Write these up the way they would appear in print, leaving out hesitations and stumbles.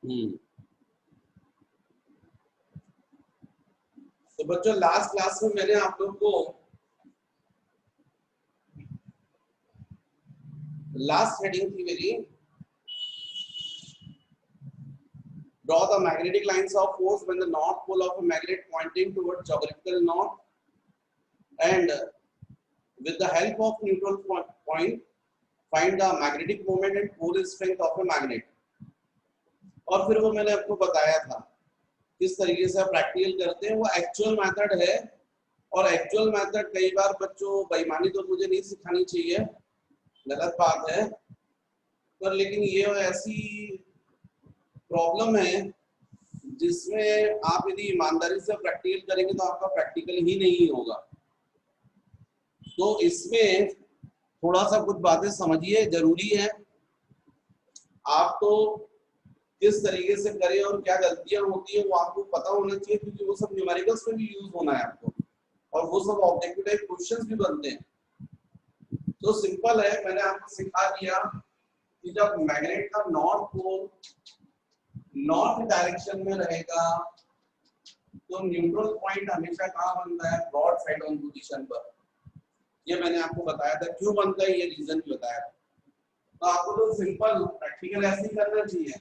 तो बच्चों last class में मैंने आप लोग को लास्ट हेडिंग थी मेरी, draw the magnetic lines of force when the north pole of a magnet pointing towards geographical north, and with the help of neutral point find the magnetic moment and pole strength of a magnet। और फिर वो मैंने आपको बताया था किस तरीके से आप प्रैक्टिकल करते हैं, वो एक्चुअल मेथड है। और एक्चुअल मेथड कई बार बच्चों बेईमानी तो मुझे नहीं सिखानी चाहिए, गलत बात है, पर लेकिन ये ऐसी प्रॉब्लम है जिसमें आप यदि ईमानदारी से प्रैक्टिकल करेंगे तो आपका प्रैक्टिकल ही नहीं होगा। तो इसमें थोड़ा सा कुछ बातें समझिए, जरूरी है। आप तो किस तरीके से करें और क्या गलतियां होती है वो आपको पता होना चाहिए, क्योंकि वो सब न्यूमेरिकल्स में भी यूज होना है आपको, और वो सब ऑब्जेक्टिव टाइप क्वेश्चंस भी बनते हैं। तो सिंपल है, मैंने आपको सिखा दिया कि जब मैग्नेट का नॉर्थ पोल नॉर्थ डायरेक्शन में रहेगा तो न्यूट्रल पॉइंट हमेशा कहाँ बनता है, ब्रॉड साइड ऑन पोजीशन पर। ये मैंने आपको बताया था क्यों बनता है, ये रीजन भी बताया था। तो आपको तो सिंपल प्रैक्टिकल ऐसे ही करना चाहिए।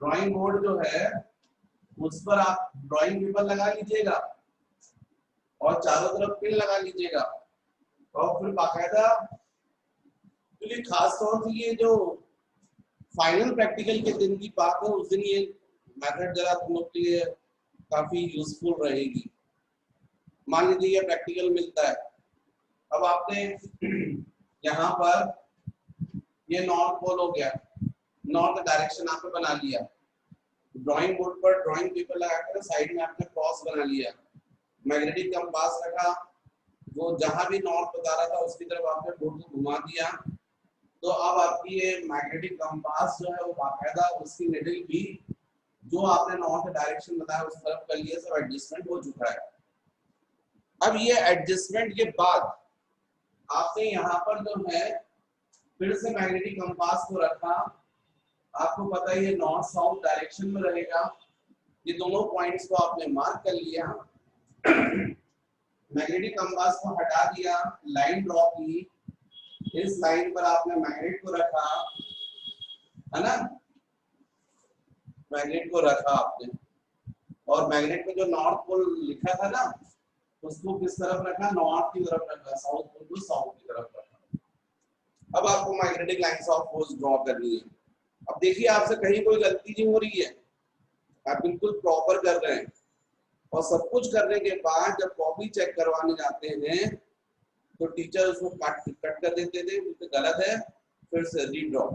ड्राइंग बोर्ड जो है उस पर आप ड्राइंग पेपर लगा लीजिएगा और चारों तरफ पिन लगा लीजिएगा, और फिर बाकायदा, क्योंकि खास तौर से ये जो फाइनल प्रैक्टिकल के दिन की बात है, उस दिन ये मेथड जरा तुम लोग के लिए काफी यूजफुल रहेगी। मान लीजिए ये प्रैक्टिकल मिलता है, अब आपने यहाँ पर ये नॉर्थ पोल हो गया, नॉर्थ डायरेक्शन आपने बना लिया, ड्राइंग बोर्ड पर ड्राइंग पेपर लगाकर साइड में आपने क्रॉस बना लिया, मैग्नेटिक कंपास रखा, वो जहां भी नॉर्थ बता रहा था उसकी तरफ आपने बोर्ड को घुमा दिया। तो अब आपकी ये मैग्नेटिक कंपास जो है वो बाकायदा उसकी निडल भी जो आपने नॉर्थ डायरेक्शन बताया उस तरफ कर लिया, सब एडजस्टमेंट हो चुका है। अब ये एडजस्टमेंट के बाद आपने यहाँ पर जो है फिर से मैग्नेटिक कंपास को रखा, आपको पता है ये नॉर्थ साउथ डायरेक्शन में रहेगा, ये दोनों पॉइंट्स को आपने मार्क कर लिया, मैग्नेटिक कंपास को हटा दिया, लाइन ड्रॉ की, इस लाइन पर आपने मैग्नेट को रखा, है ना, मैग्नेट को रखा आपने, और मैग्नेट में जो नॉर्थ पोल लिखा था ना उसको किस तरफ रखा, नॉर्थ की तरफ रखा, साउथ पोल को साउथ की तरफ रखा। अब आपको magnetic lines of force draw करनी है। अब देखिए आपसे कहीं कोई गलती नहीं हो रही है, आप बिल्कुल प्रॉपर कर रहे हैं, और सब कुछ करने के बाद जब कॉपी चेक करवाने जाते हैं तो टीचर उसको कट कर देते थे, गलत है, फिर से रीड्रॉ।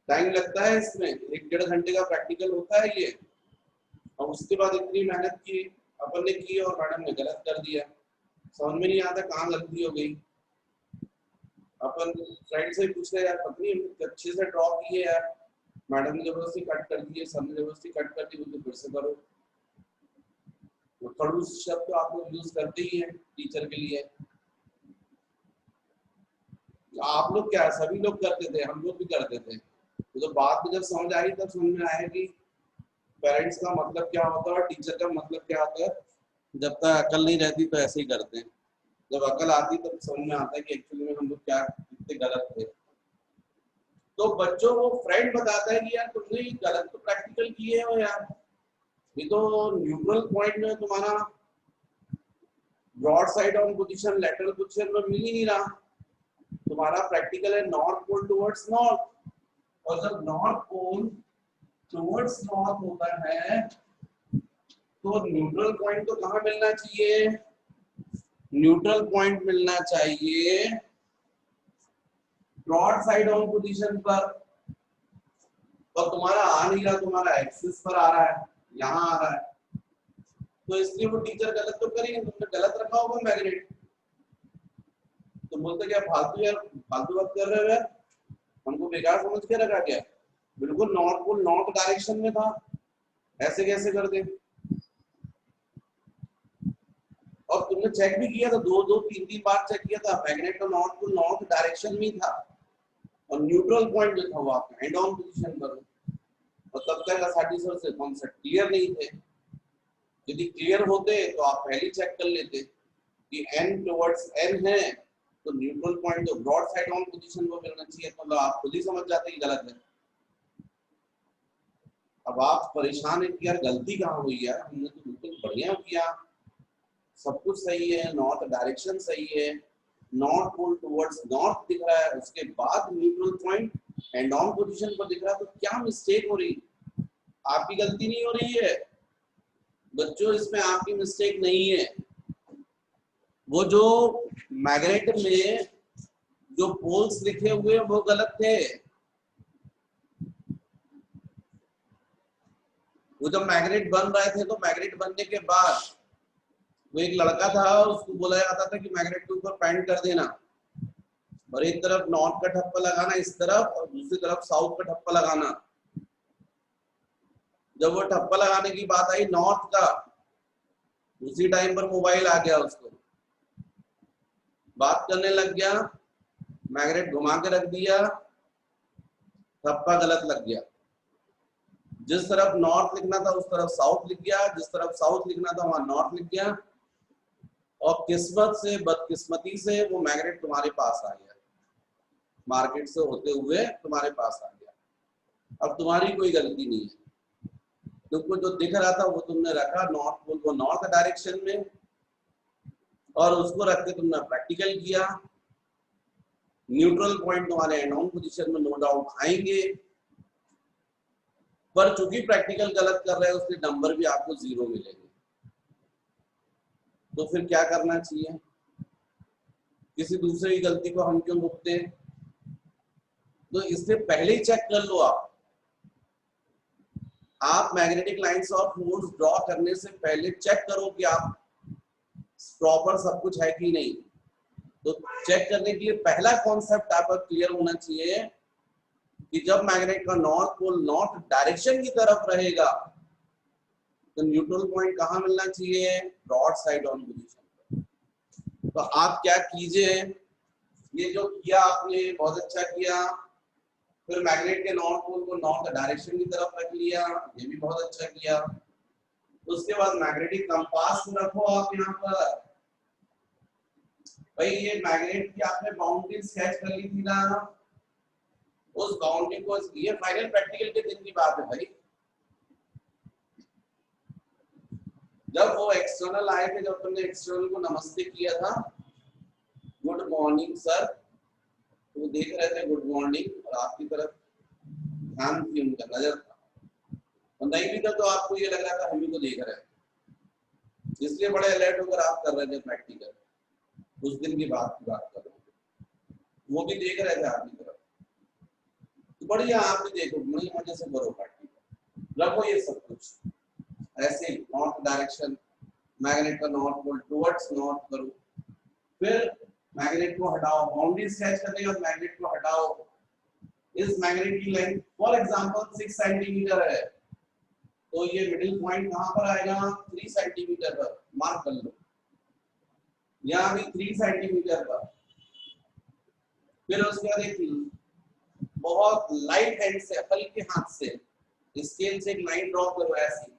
टाइम लगता है इसमें, 1-1.5 घंटे का प्रैक्टिकल होता है ये, और उसके बाद इतनी मेहनत की अपन ने की और मैडम ने गलत कर दिया, समझ में नहीं आता कहाँ गलती हो गई। अपन फ्रेंड से पूछ रहे यार पत्नी अच्छे से ड्रॉ की है यार, मैडम ने जबरदस्ती कट कर दी है, सर ने जबरदस्ती कट कर दी, तो फिर से करो। तो खड़ूस शब्द तो आप लोग यूज करते ही हैं टीचर के लिए, आप लोग क्या सभी लोग करते थे, हम लोग भी करते थे। तो बात में जब समझ आई तब समझ में आया कि पेरेंट्स का मतलब क्या होता है और टीचर का मतलब क्या होता है। जब तक अकल नहीं रहती तो ऐसे ही करते हैं, जब अकल आती तब समझ में आता है कि एक्चुअली में हम लोग क्या कितने गलत थे। तो बच्चों वो फ्रेंड बताता है कि यार तुमने गलत तो प्रैक्टिकल किए हो यार, ये तो न्यूट्रल पॉइंट में तुम्हारा broad side on position lateral position में मिल ही नहीं रहा, तुम्हारा प्रैक्टिकल है नॉर्थ पोल टुवर्ड्स नॉर्थ, और जब नॉर्थ पोल टुवर्ड्स नॉर्थ होता है तो न्यूट्रल पॉइंट तो कहाँ मिलना चाहिए, न्यूट्रल पॉइंट मिलना चाहिए ब्रॉड साइड ऑन पोजीशन पर, और तुम्हारा आ नहीं रहा, तुम्हारा एक्सिस पर आ रहा है, यहाँ आ रहा है, तो इसलिए वो टीचर गलत तो करेंगे, तुमने गलत रखा होगा मैग्नेट। तो बोलते क्या फालतू यार, फालतू बात कर रहे हो यार, हमको बेकार समझ के रखा क्या, बिल्कुल नॉर्थ पोल नॉर्थ डायरेक्शन में था, ऐसे कैसे कर दे। और तुमने चेक भी किया था, 2-3 बार चेक किया था, मैग्नेट का नॉर्थ पोल नॉर्थ डायरेक्शन में था, और न्यूट्रल पॉइंट जो था वो आपका एंड ऑन पोजीशन पर। तो तब तक एसआरटी सर से कॉन्सेप्ट क्लियर नहीं थे। यदि क्लियर होते तो आप पहले चेक कर लेते कि n टुवर्ड्स n है तो न्यूट्रल पॉइंट तो ब्रॉड साइड ऑन पोजीशन को मिलना चाहिए, तो आप खुद ही समझ जाते कि गलत है। अब आप परेशान है कि यार गलती कहाँ हुई है, हमने तो बिल्कुल बढ़िया किया, सब कुछ सही है, नॉर्थ डायरेक्शन सही है, नॉर्थ पोल टुवर्ड्स नॉर्थ दिख रहा है, उसके बाद neutral point and on position पर दिख रहा है, तो क्या मिस्टेक हो रही? आपकी गलती नहीं हो रही है बच्चों, इसमें आपकी मिस्टेक नहीं है। वो जो मैग्नेट में जो पोल्स लिखे हुए वो गलत थे। वो जब मैग्नेट बन रहे थे तो मैग्नेट बनने के बाद वो एक लड़का था, उसको बोला जाता था कि मैग्नेट के ऊपर पेंट कर देना, और एक तरफ नॉर्थ का ठप्पा लगाना इस तरफ और दूसरी तरफ साउथ का ठप्पा लगाना। जब वो ठप्पा लगाने की बात आई नॉर्थ का, उसी टाइम पर मोबाइल आ गया, उसको बात करने लग गया, मैग्नेट घुमा के रख दिया, ठप्पा गलत लग गया। जिस तरफ नॉर्थ लिखना था उस तरफ साउथ लिख गया, जिस तरफ साउथ लिखना था वहां नॉर्थ लिख गया, और किस्मत से बदकिस्मती से वो मैग्नेट तुम्हारे पास आ गया, मार्केट से होते हुए तुम्हारे पास आ गया। अब तुम्हारी कोई गलती नहीं है, तुमको जो दिख रहा था वो तुमने रखा नॉर्थ पोल को नॉर्थ डायरेक्शन में, और उसको रख के तुमने प्रैक्टिकल किया। न्यूट्रल पॉइंट तुम्हारे एंड ऑन पोजीशन में नो डाउट आएंगे, पर चूंकि प्रैक्टिकल गलत कर रहे हैं उसके नंबर भी आपको 0 मिलेंगे। तो फिर क्या करना चाहिए? किसी दूसरे की गलती को हम क्यों भुगते हैं? तो इससे पहले ही चेक कर लो। आप magnetic lines of force draw करने से पहले चेक करो कि आप प्रॉपर सब कुछ है कि नहीं। तो चेक करने के लिए पहला कॉन्सेप्ट आपका क्लियर होना चाहिए कि जब मैग्नेट का नॉर्थ पोल नॉर्थ डायरेक्शन की तरफ रहेगा तो न्यूट्रल पॉइंट कहाँ मिलना चाहिए? Broad side on position. तो आप क्या कीजिए, ये जो किया आपने बहुत अच्छा किया, फिर मैग्नेट के नॉर्थ पोल को नॉर्थ डायरेक्शन की तरफ रख लिया, ये भी बहुत अच्छा किया। उसके बाद मैग्नेटिक कंपास रखो आप यहाँ पर। भाई ये मैग्नेट की आपने बाउंड्री स्केच कर ली थी ना, उस बाउंड्री को, ये फाइनल प्रैक्टिकल के दिन की बात है भाई, जब वो एक्सटर्नल आए थे, जब तुमने एक्सटर्नल को नमस्ते किया था, गुड मॉर्निंग सर, तो वो देख रहे थे गुड मॉर्निंग, और आपकी तरफ ध्यान थी, उनका नजर था, और नहीं भी था तो आपको ये लग रहा था हम ही को देख रहे हैं, इसलिए बड़े अलर्ट होकर आप कर रहे थे प्रैक्टिकल। उस दिन की बात कर रहे थे, वो भी देख रहे थे आपकी तरफ, तो बढ़िया आप भी देखो, बड़ी मजे से करो प्रैक्टिकल, रखो ये सब कुछ ऐसे नॉर्थ डायरेक्शन, मैग्नेट का नॉर्थ पोल टुवर्ड्स नॉर्थ करो, फिर मैग्नेट को हटाओ, बाउंड्री स्केच करने के बाद मैग्नेट को हटाओ। इस मैग्नेट की लेंथ फॉर एग्जांपल 6 सेंटीमीटर है, तो ये मिडिल पॉइंट कहां पर आएगा? 3 सेंटीमीटर पर, मार्क कर लो, यहाँ भी 3 सेंटीमीटर पर। फिर उसके बाद एक बहुत लाइट हैंड से, हल्के हाथ से स्केल से एक लाइन ड्रॉ करो ऐसी,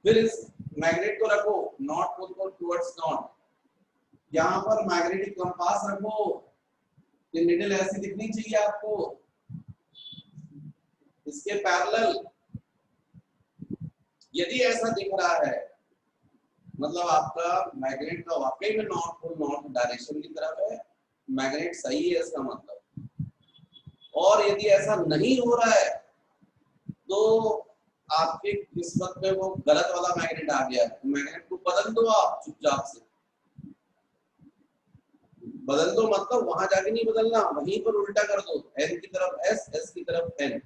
फिर इस मैग्नेट को रखो नॉर्थ पोल को टुवर्ड्स नॉर्थ, यहाँ पर मैग्नेटिक कंपास रखो, ये निडल ऐसी दिखनी चाहिए आपको, इसके पैरेलल। यदि ऐसा दिख रहा है मतलब आपका मैग्नेट का वाकई में नॉर्थ पोल नॉर्थ डायरेक्शन की तरफ है, मैग्नेट सही है इसका मतलब। और यदि ऐसा नहीं हो रहा है तो आपके किस्मत में वो गलत वाला मैग्नेट आ गया है, मैग्नेट को बदल दो आप चुपचाप से, बदल दो मतलब वहां जाके नहीं बदलना, वहीं पर उल्टा कर दो, एन की तरफ एस, एस की तरफ एन,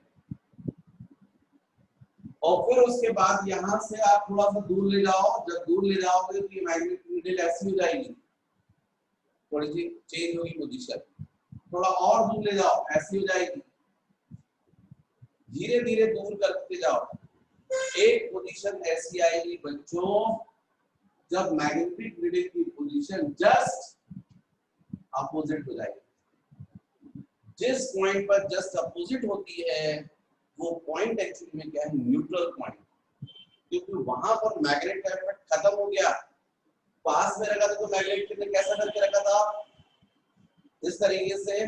और फिर उसके बाद यहां से आप थोड़ा सा दूर ले जाओ। जब दूर ले जाओगे तो ये मैग्नेट नीडल ऐसी हो जाएगी, थोड़ी सी चेंज होगी पोजीशन, थोड़ा और दूर ले जाओ, ऐसी हो जाएगी, धीरे धीरे दूर करते जाओ, एक पोजीशन ऐसी आएगी बच्चों जब मैग्नेटिक नीडल की पोजीशन जस्ट अपोजिट हो जाएगी। जिस पॉइंट पर जस्ट अपोजिट होती है वो पॉइंट एक्चुअली में क्या है, न्यूट्रल पॉइंट, क्योंकि वहां पर मैग्नेट का इफेक्ट खत्म हो गया। पास में रखा था तो मैग्नेट ने कैसा करके रखा था, इस तरीके से।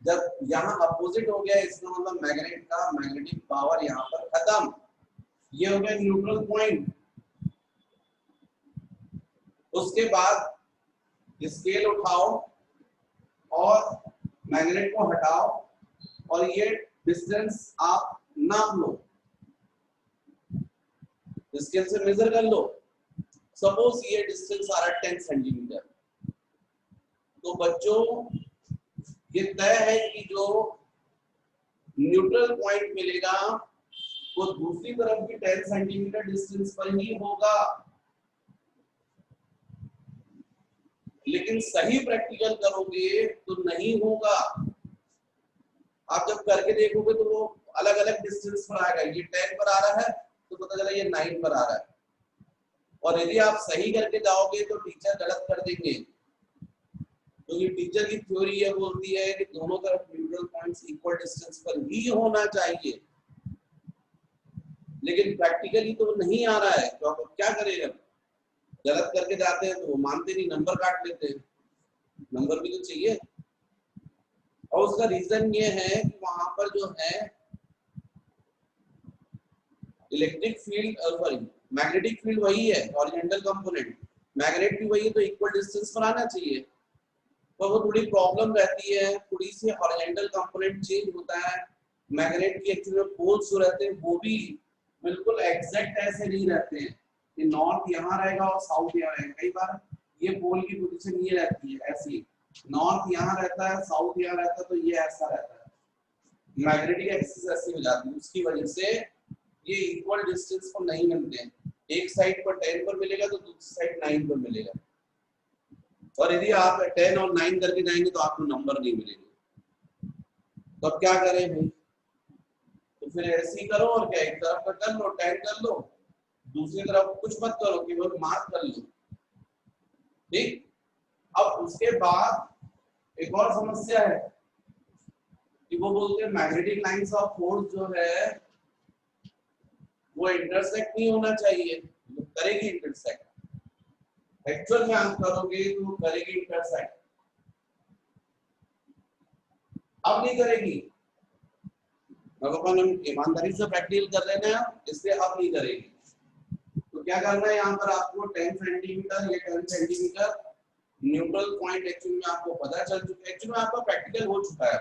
जब यहाँ अपोजिट हो गया इसका मतलब मैग्नेट का मैग्नेटिक पावर यहाँ पर खत्म, ये हो गया न्यूट्रल पॉइंट। उसके बाद स्केल उठाओ और मैग्नेट को हटाओ और ये डिस्टेंस आप नाप लो, स्केल से मेजर कर लो। सपोज ये डिस्टेंस आ रहा है 10 सेंटीमीटर, तो बच्चों ये तय है कि जो न्यूट्रल पॉइंट मिलेगा वो दूसरी तरफ की 10 सेंटीमीटर डिस्टेंस पर ही होगा। लेकिन सही प्रैक्टिकल करोगे तो नहीं होगा। आप जब करके देखोगे तो वो अलग अलग डिस्टेंस पर आएगा। ये 10 पर आ रहा है तो पता चला ये 9 पर आ रहा है, और यदि आप सही करके जाओगे तो टीचर गलत कर देंगे, क्योंकि तो टीचर की थ्योरी ये बोलती है कि दोनों तरफ न्यूट्रल पॉइंट्स इक्वल डिस्टेंस पर ही होना चाहिए। लेकिन प्रैक्टिकली तो नहीं आ रहा है, तो आप क्या करेंगे, गलत करके जाते हैं तो वो मानते नहीं, नंबर काट लेते हैं। नंबर भी तो चाहिए। और उसका रीजन ये है कि वहां पर जो है electric field, sorry magnetic field वही है, हॉरिजॉन्टल कंपोनेंट, मैग्नेट भी वही है, तो इक्वल डिस्टेंस पर आना चाहिए। तो वो थोड़ी प्रॉब्लम रहती है, थोड़ी सी हॉरिजॉन्टल कंपोनेंट चेंज होता है। मैग्नेट की एक्चुअली में पोल्स जो रहते हैं वो भी बिल्कुल एग्जैक्ट ऐसे नहीं रहते हैं कि नॉर्थ यहाँ रहेगा और साउथ यहाँ रहेगा। कई बार ये पोल की पोजीशन ये रहती है ऐसी, नॉर्थ यहाँ रहता है, साउथ यहाँ रहता है, तो ये ऐसा रहता है। मैग्नेटिक एक्सिस ऐसी हो जाती है, उसकी वजह से ये इक्वल डिस्टेंस पर नहीं मिलते हैं। एक साइड पर 10 पर मिलेगा तो दूसरी साइड 9 पर मिलेगा। और यदि आप 10 और 9 करके जाएंगे तो आपको नंबर नहीं मिलेंगे। तो अब क्या करें भाई, तो फिर ऐसे ही करो और क्या, एक तरफ का कर लो 10 कर लो, दूसरी तरफ कुछ मत करो, केवल मार्क कर लो। ठीक। अब उसके बाद एक और समस्या है कि वो बोलते हैं मैग्नेटिक लाइंस ऑफ फोर्स जो है वो इंटरसेक्ट नहीं होना चाहिए। तो करेगी इंटरसेक्ट, एक्चुअल में आप करोगे तो करेगी इंटरसेक्ट। अब नहीं करेगी, अब अपन ईमानदारी से प्रैक्टिकल कर रहे हैं, इसलिए अब नहीं करेगी। तो क्या करना है, यहाँ पर आपको 10 सेंटीमीटर या 10 सेंटीमीटर न्यूट्रल पॉइंट एक्चुअली में आपको पता चल चुका है, एक्चुअली में आपका प्रैक्टिकल हो चुका है।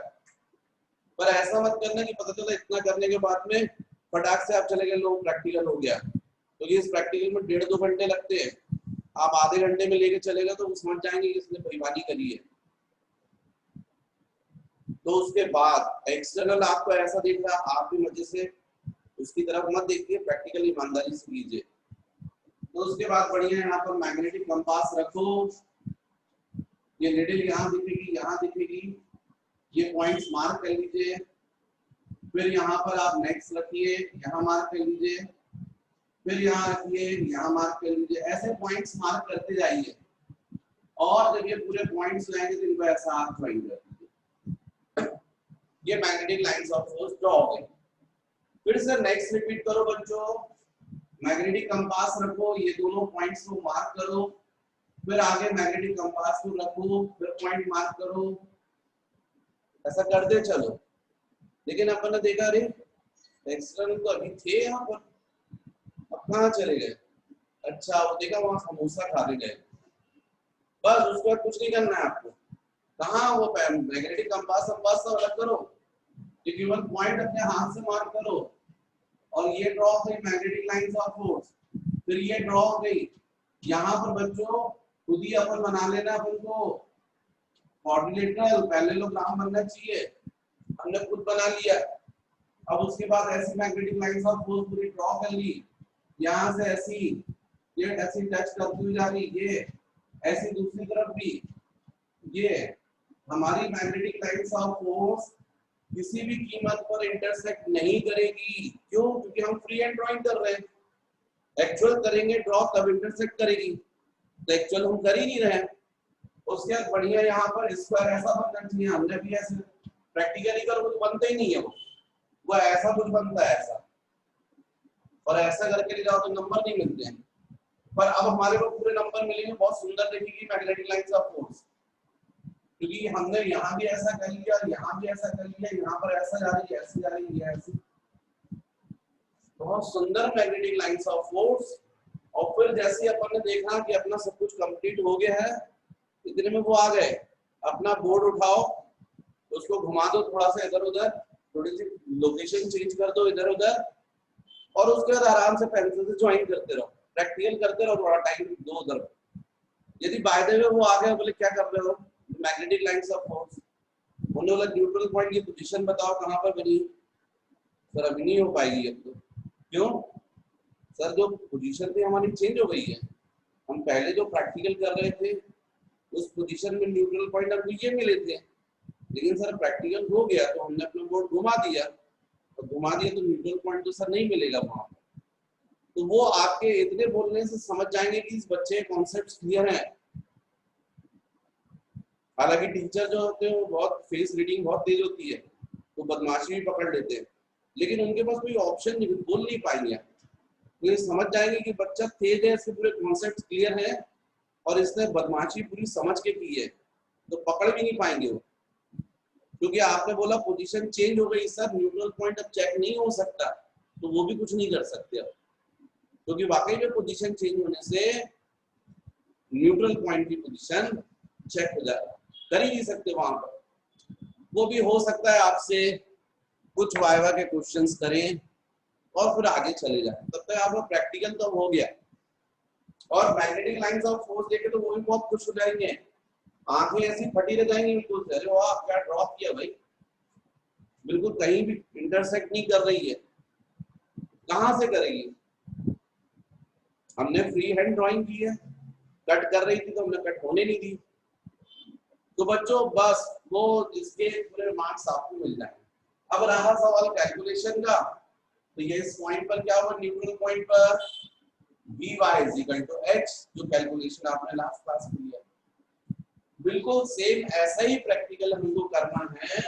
पर ऐसा मत करना कि पता चला इतना करने के बाद में फटाक से आप चले गए, लो प्रैक्टिकल हो गया। तो ये इस प्रैक्टिकल में 1.5-2 घंटे लगते हैं, आप आधे घंटे में लेके चलेगा तो समझ जाएंगे कि इसने बेईमानी करी है। तो उसके बाद एक्सटर्नल आपको ऐसा दिख रहा, आप भी मजे से उसकी तरफ मत देखिए, प्रैक्टिकल ईमानदारी से कीजिए। तो उसके बाद बढ़िया यहाँ पर मैग्नेटिक कंपास रखो, ये निडल यहाँ दिखेगी, यहाँ दिखेगी, ये पॉइंट्स मार्क कर लीजिए। फिर यहाँ पर आप नेक्स्ट रखिए, यहाँ मार्क कर लीजिए, फिर यहाँ रखिए, यहाँ मार्क कर लीजिए। ऐसे पॉइंट्स मार्क करते जाइए, और जब ये पूरे पॉइंट्स लाएंगे तो इनको ऐसा आप ज्वाइन कर दीजिए। ये magnetic lines of force draw हो गई। फिर से नेक्स्ट रिपीट करो बच्चों, मैग्नेटिक कंपास रखो, ये दोनों पॉइंट्स को मार्क करो, फिर आगे मैग्नेटिक कंपास को रखो, फिर पॉइंट मार्क करो, ऐसा करते चलो। लेकिन अपन ने देखा अरे एक्सटर्नल तो अभी थे यहाँ पर, अब कहाँ चले गए? अच्छा वो देखा वहां समोसा खाने गए, बस उसके बाद कुछ नहीं करना है आपको। कहाँ वो मैग्नेटिक कंपास से अलग करो, ये गिवन पॉइंट अपने हाथ से मार्क करो, और ये ड्रॉ हो गई मैग्नेटिक लाइंस ऑफ फोर्स। फिर ये ड्रॉ हो गई, यहाँ पर बच्चों खुद ही अपन बना लेना, अपन को क्वाड्रिलेटरल पैरेललोग्राम बनना चाहिए, हमने खुद बना लिया। अब उसके बाद ऐसी मैग्नेटिक लाइंस ऑफ फोर्स पूरी ड्रॉ कर ली, यहाँ से ऐसी ये ऐसी टच करती हुई जा रही, ये ऐसी दूसरी तरफ भी, ये हमारी मैग्नेटिक लाइंस ऑफ फोर्स किसी भी कीमत पर इंटरसेक्ट नहीं करेगी। क्यों? क्योंकि हम फ्री हैंड ड्राइंग कर रहे हैं। एक्चुअल करेंगे ड्रॉ तब इंटरसेक्ट करेगी, तो एक्चुअल हम कर ही नहीं रहे हैं। उसके बाद बढ़िया यहाँ पर स्क्वायर ऐसा बनना चाहिए, हमने भी ऐसे प्रैक्टिकली करो तो बनता ही नहीं है वो ऐसा कुछ बनता है ऐसा, और ऐसा करके ले जाओ तो नंबर नहीं मिलते हैं। पर अब हमारे को पूरे नंबर मिलेंगे, बहुत सुंदर दिखेगी मैग्नेटिक लाइंस ऑफ फोर्स, क्योंकि हमने यहाँ भी ऐसा कर लिया, यहाँ भी ऐसा कर लिया, यहाँ पर ऐसा जा रही है, ऐसी जा रही है, ऐसी, बहुत सुंदर मैग्नेटिक लाइंस ऑफ फोर्स। और फिर जैसे अपन ने देखा कि अपना सब कुछ कंप्लीट हो गया है, इतने में वो आ गए, अपना बोर्ड उठाओ, उसको घुमा दो थोड़ा सा इधर उधर, थोड़ी सी लोकेशन चेंज कर दो इधर उधर, और उसके बाद आराम से पेंसिल से ज्वाइन करते रहो, प्रैक्टिकल करते रहो, थोड़ा टाइम दो उधर। यदि बाय द वे वो आ गए, बोले क्या कर रहे हो, मैग्नेटिक लाइंस ऑफ फोर्स, उन्होंने बोला न्यूट्रल पॉइंट की पोजीशन बताओ कहां पर बनी। सर अभी नहीं हो पाएगी अब तो। क्यों सर, जो पोजीशन थी हमारी चेंज हो गई है, हम पहले जो प्रैक्टिकल कर रहे थे उस पोजीशन में न्यूट्रल पॉइंट हमको ये मिले थे, लेकिन सर प्रैक्टिकल हो गया तो हमने अपना बोर्ड घुमा दिया, तो घुमा दिया तो न्यूट्रल पॉइंट तो सर नहीं मिलेगा वहां पर। तो वो आपके इतने बोलने से समझ जाएंगे कि इस बच्चे कॉन्सेप्ट्स क्लियर हैं। हालांकि टीचर जो होते हैं वो बहुत फेस रीडिंग बहुत तेज होती है, तो बदमाशी भी पकड़ लेते हैं, लेकिन उनके पास कोई ऑप्शन नहीं, बोल नहीं पाएंगे। तो ये समझ जाएंगे कि बच्चा तेज है, इसके पूरे कॉन्सेप्ट क्लियर है और इसने बदमाशी पूरी समझ के की है, तो पकड़ भी नहीं पाएंगे वो। क्योंकि आपने बोला पोजीशन चेंज हो गई सर, न्यूट्रल पॉइंट अब चेक नहीं हो सकता, तो वो भी कुछ नहीं कर सकते अब, क्योंकि वाकई में पोजीशन चेंज होने से न्यूट्रल पॉइंट की पोजीशन चेक हो जाए, कर ही नहीं सकते वहां पर। वो भी हो सकता है आपसे कुछ वाइवा के क्वेश्चंस करें और फिर आगे चले जाए, तब तक आपका प्रैक्टिकल तो हो गया। और मैग्नेटिक लाइंस ऑफ फोर्स देखे तो वो भी बहुत खुश हो जाएंगे, आंखें ऐसी फटी रह जाएंगी बिल्कुल, अरे वाह क्या ड्रॉप किया भाई, बिल्कुल कहीं भी इंटरसेक्ट नहीं कर रही है, कहां से करेगी, हमने फ्री हैंड ड्राइंग की है, कट कर रही थी तो हमने कट होने नहीं दी। तो बच्चों बस वो इसके पूरे मार्क्स आपको मिल जाएंगे। अब रहा सवाल कैलकुलेशन का, तो ये इस पॉइंट पर क्या होगा, न्यूट्रल पॉइंट पर Vy = h, जो कैलकुलेशन आपने लास्ट क्लास में किया, बिल्कुल सेम ऐसा ही प्रैक्टिकल हमको करना है।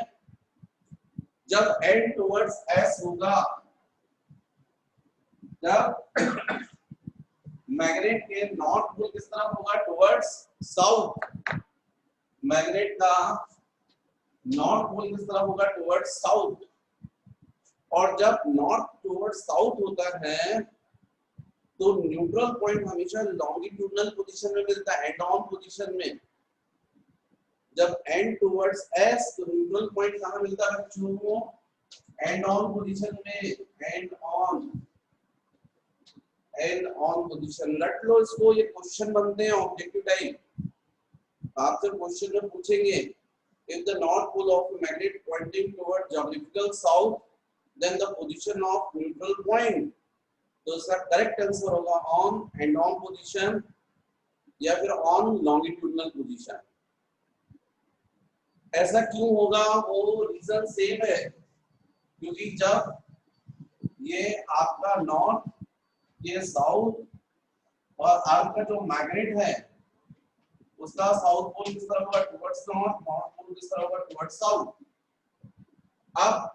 जब n टुवर्ड्स s होगा, जब मैग्नेट के नॉर्थ पोल किस तरफ होगा, टुवर्ड्स साउथ, मैग्नेट का नॉर्थ पोल किस तरफ होगा, टुवर्ड्स साउथ। और जब नॉर्थ टुवर्ड्स साउथ होता है तो न्यूट्रल पॉइंट हमेशा लॉन्गिट्यूडनल पोजीशन में मिलता है, एंड ऑन पोजीशन में। जब एंड टुवर्ड्स एस तो न्यूट्रल पॉइंट कहां मिलता है बच्चों, एंड ऑन पोजीशन में, एंड ऑन पोजीशन। रट लो इसको, ये क्वेश्चन बनते हैं ऑब्जेक्टिव टाइप, आपसे क्वेश्चन में पूछेंगे if the north pole of a magnet pointing toward geographical south then the position of neutral point, तो इसका करेक्ट आंसर होगा ऑन एंड ऑन पोजीशन या फिर ऑन लॉन्गिट्यूडनल पोजीशन। ऐसा क्यों होगा, वो रीजन सेम है, क्योंकि जब ये आपका नॉर्थ, ये साउथ, और आपका जो मैग्नेट है उसका साउथ पोल किस तरफ होगा, टुवर्ड्स नॉर्थ, नॉर्थ पोल किस तरफ होगा, टुवर्ड्स साउथ। अब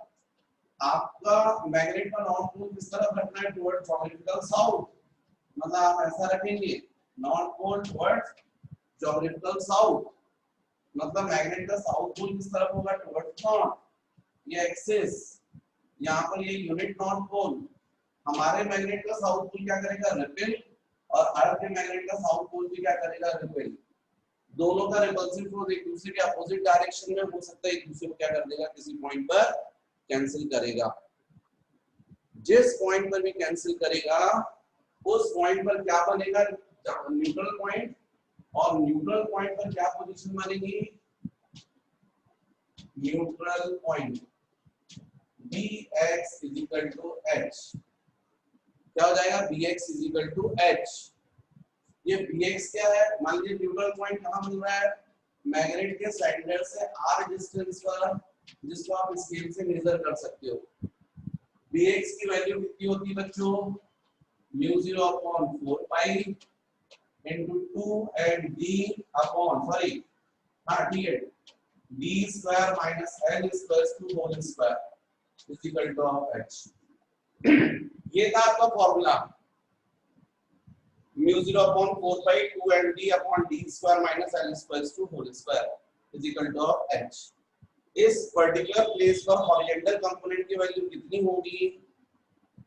आपका मैग्नेट का नॉर्थ पोल किस तरफ रखना है, टुवर्ड्स ज्योग्राफिकल साउथ, मतलब आप ऐसा रखेंगे north pole towards geographical south, मतलब मैग्नेट का साउथ पोल किस तरफ होगा, टुवर्ड्स नॉर्थ। ये एक्सिस, यहाँ पर ये यूनिट नॉर्थ पोल, हमारे मैग्नेट का साउथ पोल क्या करेगा, रिपेल, और अर्थ के मैग्नेट का साउथ पोल भी क्या करेगा, रिपेल। दोनों का रिपल्सिव फोर्स एक दूसरे के अपोजिट डायरेक्शन में हो सकता है, एक दूसरे को क्या कर देगा, किसी पॉइंट पर कैंसिल करेगा। जिस पॉइंट पर भी कैंसिल करेगा उस पॉइंट पर क्या बनेगा, न्यूट्रल पॉइंट, और न्यूट्रल पॉइंट पर क्या पोजीशन बनेगी, न्यूट्रल पॉइंट Bx = h, क्या हो जाएगा, Bx = h। ये Bx क्या है, मान लीजिए न्यूट्रल पॉइंट कहां मिल रहा है, मैग्नेट के सेंटर से r डिस्टेंस पर, जिसको आप स्केल से मेजर कर सकते हो। Bx की वैल्यू कितनी होती है बच्चों, μ0/4 पाई into 2 and d upon, sorry हाँ ठीक है, d square minus l square to whole square is equal to of h। ये था आपका formula mu 0/4 pi 2 and d upon d square minus l square to whole square is equal to of h। इस particular place पर horizontal component की value कितनी होगी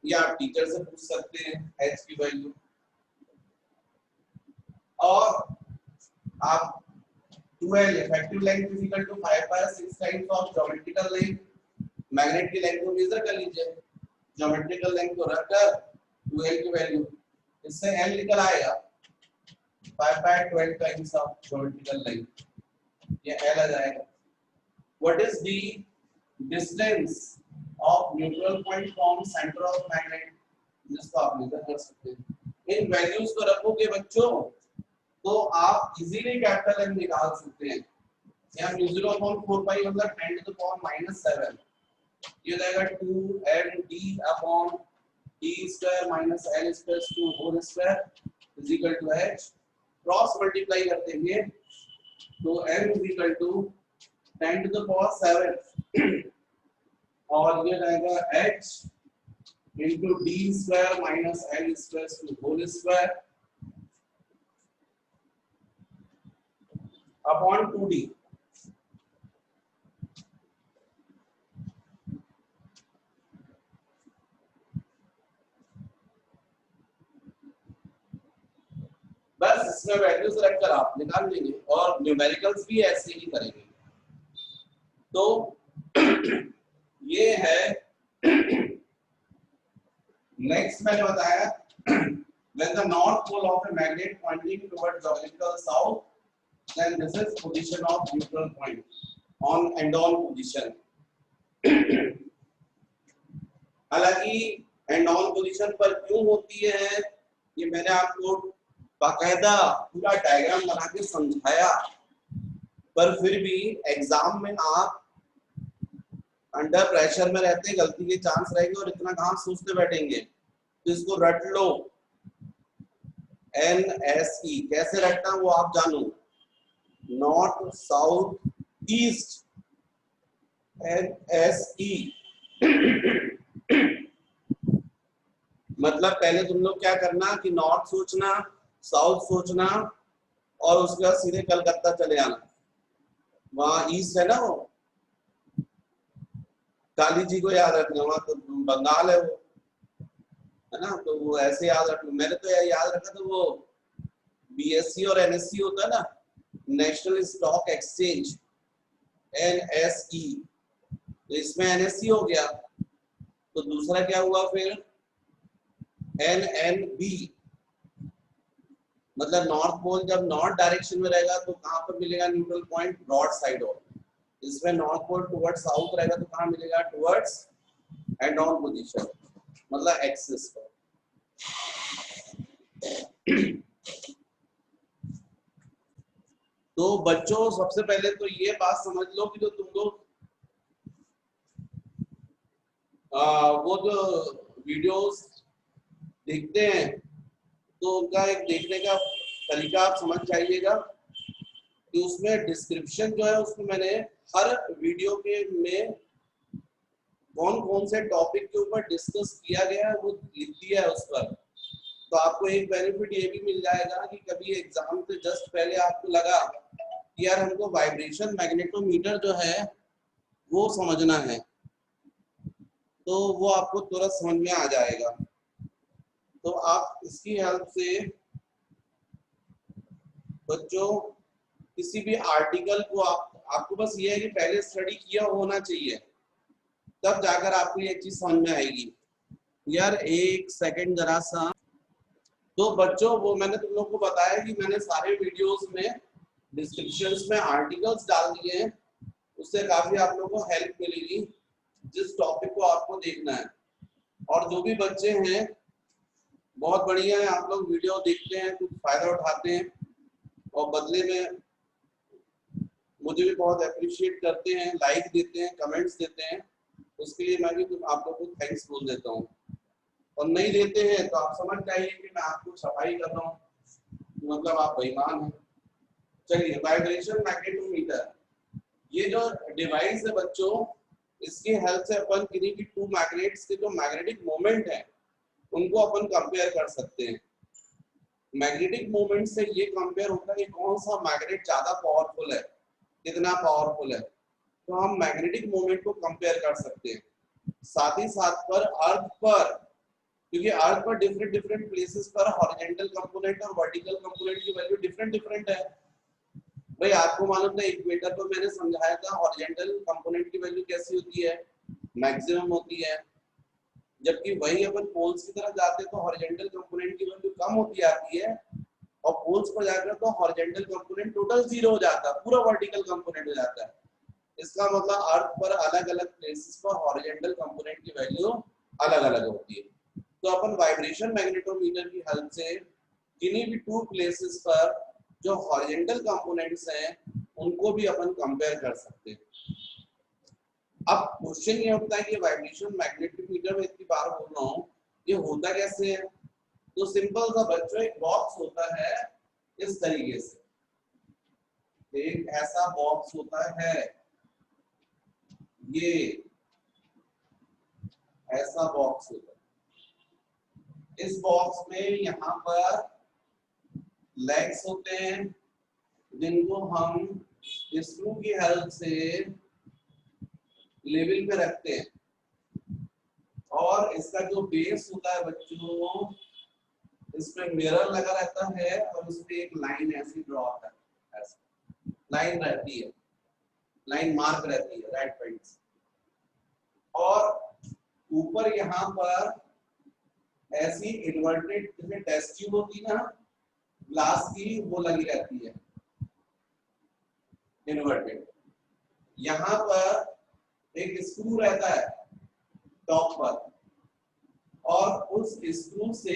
ये आप टीचर से पूछ सकते हैं h की वैल्यू। और आप 2l effective length is equal to 5/6 times of geometrical length. Magnet की लेंथ को मेजर कर लीजिए, ज्योमेट्रिकल लेंथ को रखकर 2l की वैल्यू, इससे l निकल आएगा 5/12 टाइम्स ऑफ ज्योमेट्रिकल लेंथ, ये l आ जाएगा। What is the distance of neutral point from centre of magnet, जिसको आप मेजर कर सकते हैं। इन वैल्यूज को रखोगे बच्चों तो आप इजीली कैपिटल M निकाल सकते हैं। यहाँ 0/4 पाई मतलब 10⁻⁻7, ये हो जाएगा 2 d upon d square minus l square to whole square is equal to h। Cross multiply कर देंगे तो m इज इक्वल टू 10⁻7 और ये रहेगा h into d square minus l square to whole square upon 2d। बस इसमें values रखकर आप निकाल लेंगे और न्यूमेरिकल्स भी ऐसे ही करेंगे। तो ये है नेक्स्ट मैंने बताया when the north pole of a magnet pointing towards geographical south, then this is position of neutral point on and on position। हालांकि एंड ऑन पोजीशन पर क्यों होती है ये मैंने आपको बाकायदा पूरा डायग्राम बना के समझाया, पर फिर भी एग्जाम में आप अंडर प्रेशर में रहते हैं, गलती के चांस रहेंगे और इतना कहाँ सोचते बैठेंगे, तो इसको रट लो। NSE कैसे रटना वो आप जानो, नॉर्थ साउथ ईस्ट NSE। मतलब पहले तुम लोग क्या करना कि नॉर्थ सोचना, साउथ सोचना और उसके बाद सीधे कलकत्ता चले आना, वहां ईस्ट है ना, वो काली जी को याद रखना, वहां तो बंगाल है वो, है ना, तो वो ऐसे याद रखना। मैंने तो याद रखा था वो BSC और NSC होता है ना, नेशनल स्टॉक एक्सचेंज NSE, तो इसमें NSC हो गया, तो दूसरा क्या हुआ फिर NNB, मतलब नॉर्थ पोल जब नॉर्थ डायरेक्शन में रहेगा तो कहां पर मिलेगा न्यूट्रल पॉइंट, ब्रॉड साइड और इसमें नॉर्थ पोल टुवर्ड्स साउथ रहेगा तो कहां मिलेगा, टुवर्ड्स एंड ऑन पोजीशन, मतलब एक्सिस पर। तो बच्चों सबसे पहले तो ये बात समझ लो कि जो तुम लोग वो जो वीडियोस देखते हैं तो उनका एक देखने का तरीका आप समझ जाइएगा कि उसमें डिस्क्रिप्शन जो है उसमें मैंने हर वीडियो के में कौन कौन से टॉपिक के ऊपर डिस्कस किया गया है वो लिख दिया है उस पर। तो आपको एक बेनिफिट ये भी मिल जाएगा कि कभी एग्जाम से जस्ट पहले आपको लगा कि यार हमको वाइब्रेशन मैग्नेटोमीटर जो है वो समझना है, तो वो आपको तुरंत समझ में आ जाएगा। तो आप इसकी हेल्प से बच्चों किसी भी आर्टिकल को आपको बस ये है कि पहले स्टडी किया होना चाहिए, तब जाकर आपको ये चीज समझ में आएगी। यार एक सेकंड जरा सा, तो बच्चों वो मैंने तुम लोग को बताया कि मैंने सारे वीडियोस में डिस्क्रिप्शंस में आर्टिकल्स डाल दिए हैं, उससे काफी आप लोगों को हेल्प मिलेगी जिस टॉपिक को आपको देखना है। और जो भी बच्चे हैं बहुत बढ़िया है, आप लोग वीडियो देखते हैं, कुछ फायदा उठाते हैं और बदले में मुझे भी बहुत अप्रिशिएट करते हैं, लाइक देते हैं, कमेंट्स देते हैं, उसके लिए मैं भी आप लोगों को थैंक्स बोल देता हूँ। और नहीं देते हैं तो आप समझ जाइए कि मैं आपको सफाई कर रहा हूँ, मतलब आप बेईमान हैं। चलिए वाइब्रेशन मैग्नेटोमीटर, ये जो डिवाइस है बच्चों, इसकी हेल्प से अपन किन्हीं की टू मैग्नेट्स के जो मैग्नेटिक मोमेंट है उनको अपन कंपेयर कर सकते हैं। मैग्नेटिक मोमेंट से ये कंपेयर होता है कि कौन सा मैग्नेट ज्यादा पावरफुल है, कितना पावरफुल है, तो हम मैग्नेटिक मोमेंट को कंपेयर कर सकते हैं। साथ ही साथ पर अर्थ पर, क्योंकि अर्थ पर डिफरेंट डिफरेंट प्लेसेस पर हॉरिजॉन्टल कंपोनेंट और वर्टिकल कंपोनेंट की वैल्यू डिफरेंट डिफरेंट है। भाई आपको मालूम था इक्वेटर पर मैंने समझाया था हॉरिजॉन्टल कंपोनेंट की वैल्यू कैसी होती है, मैक्सिमम होती है, जबकि वही अपन पोल्स की तरफ जाते हैं तो हॉरिजॉन्टल कंपोनेंट की वैल्यू कम होती आती है, और पोल्स पर जाकर तो हॉरिजॉन्टल कंपोनेंट टोटल जीरो हो जाता है, पूरा वर्टिकल कंपोनेंट हो जाता है। इसका मतलब अर्थ पर अलग अलग प्लेसेस पर हॉरिजॉन्टल कंपोनेंट की वैल्यू अलग अलग होती है। तो अपन वाइब्रेशन मैग्नेटोमीटर की हेल्प से किन्हीं भी टू प्लेसेस पर जो हॉरिजॉन्टल कंपोनेंट्स हैं उनको भी अपन कंपेयर कर सकते हैं। अब क्वेश्चन ये होता है कि वाइब्रेशन मैग्नेटोमीटर में इतनी बार बोल रहा हूँ, ये होता कैसे है? तो सिंपल सा बच्चों, एक बॉक्स होता है इस तरीके से, एक ऐसा बॉक्स होता है, ये ऐसा बॉक्स होता है। इस बॉक्स में यहाँ पर लेग्स होते हैं जिनको हम स्क्रू की हेल्प से लेवल पे रखते हैं, और इसका जो बेस होता है बच्चों, इसमें मिरर लगा रहता है और उसमें एक लाइन ऐसी ड्रॉ होता है, ऐसी लाइन रहती है, लाइन मार्क रहती है राइट पॉइंट से, और ऊपर यहाँ पर ऐसी इन्वर्टेड जैसे टेस्ट ट्यूब होती ना ग्लास की, वो लगी रहती है इन्वर्टेड। यहाँ पर एक स्क्रू रहता है टॉप पर, और उस स्क्रू से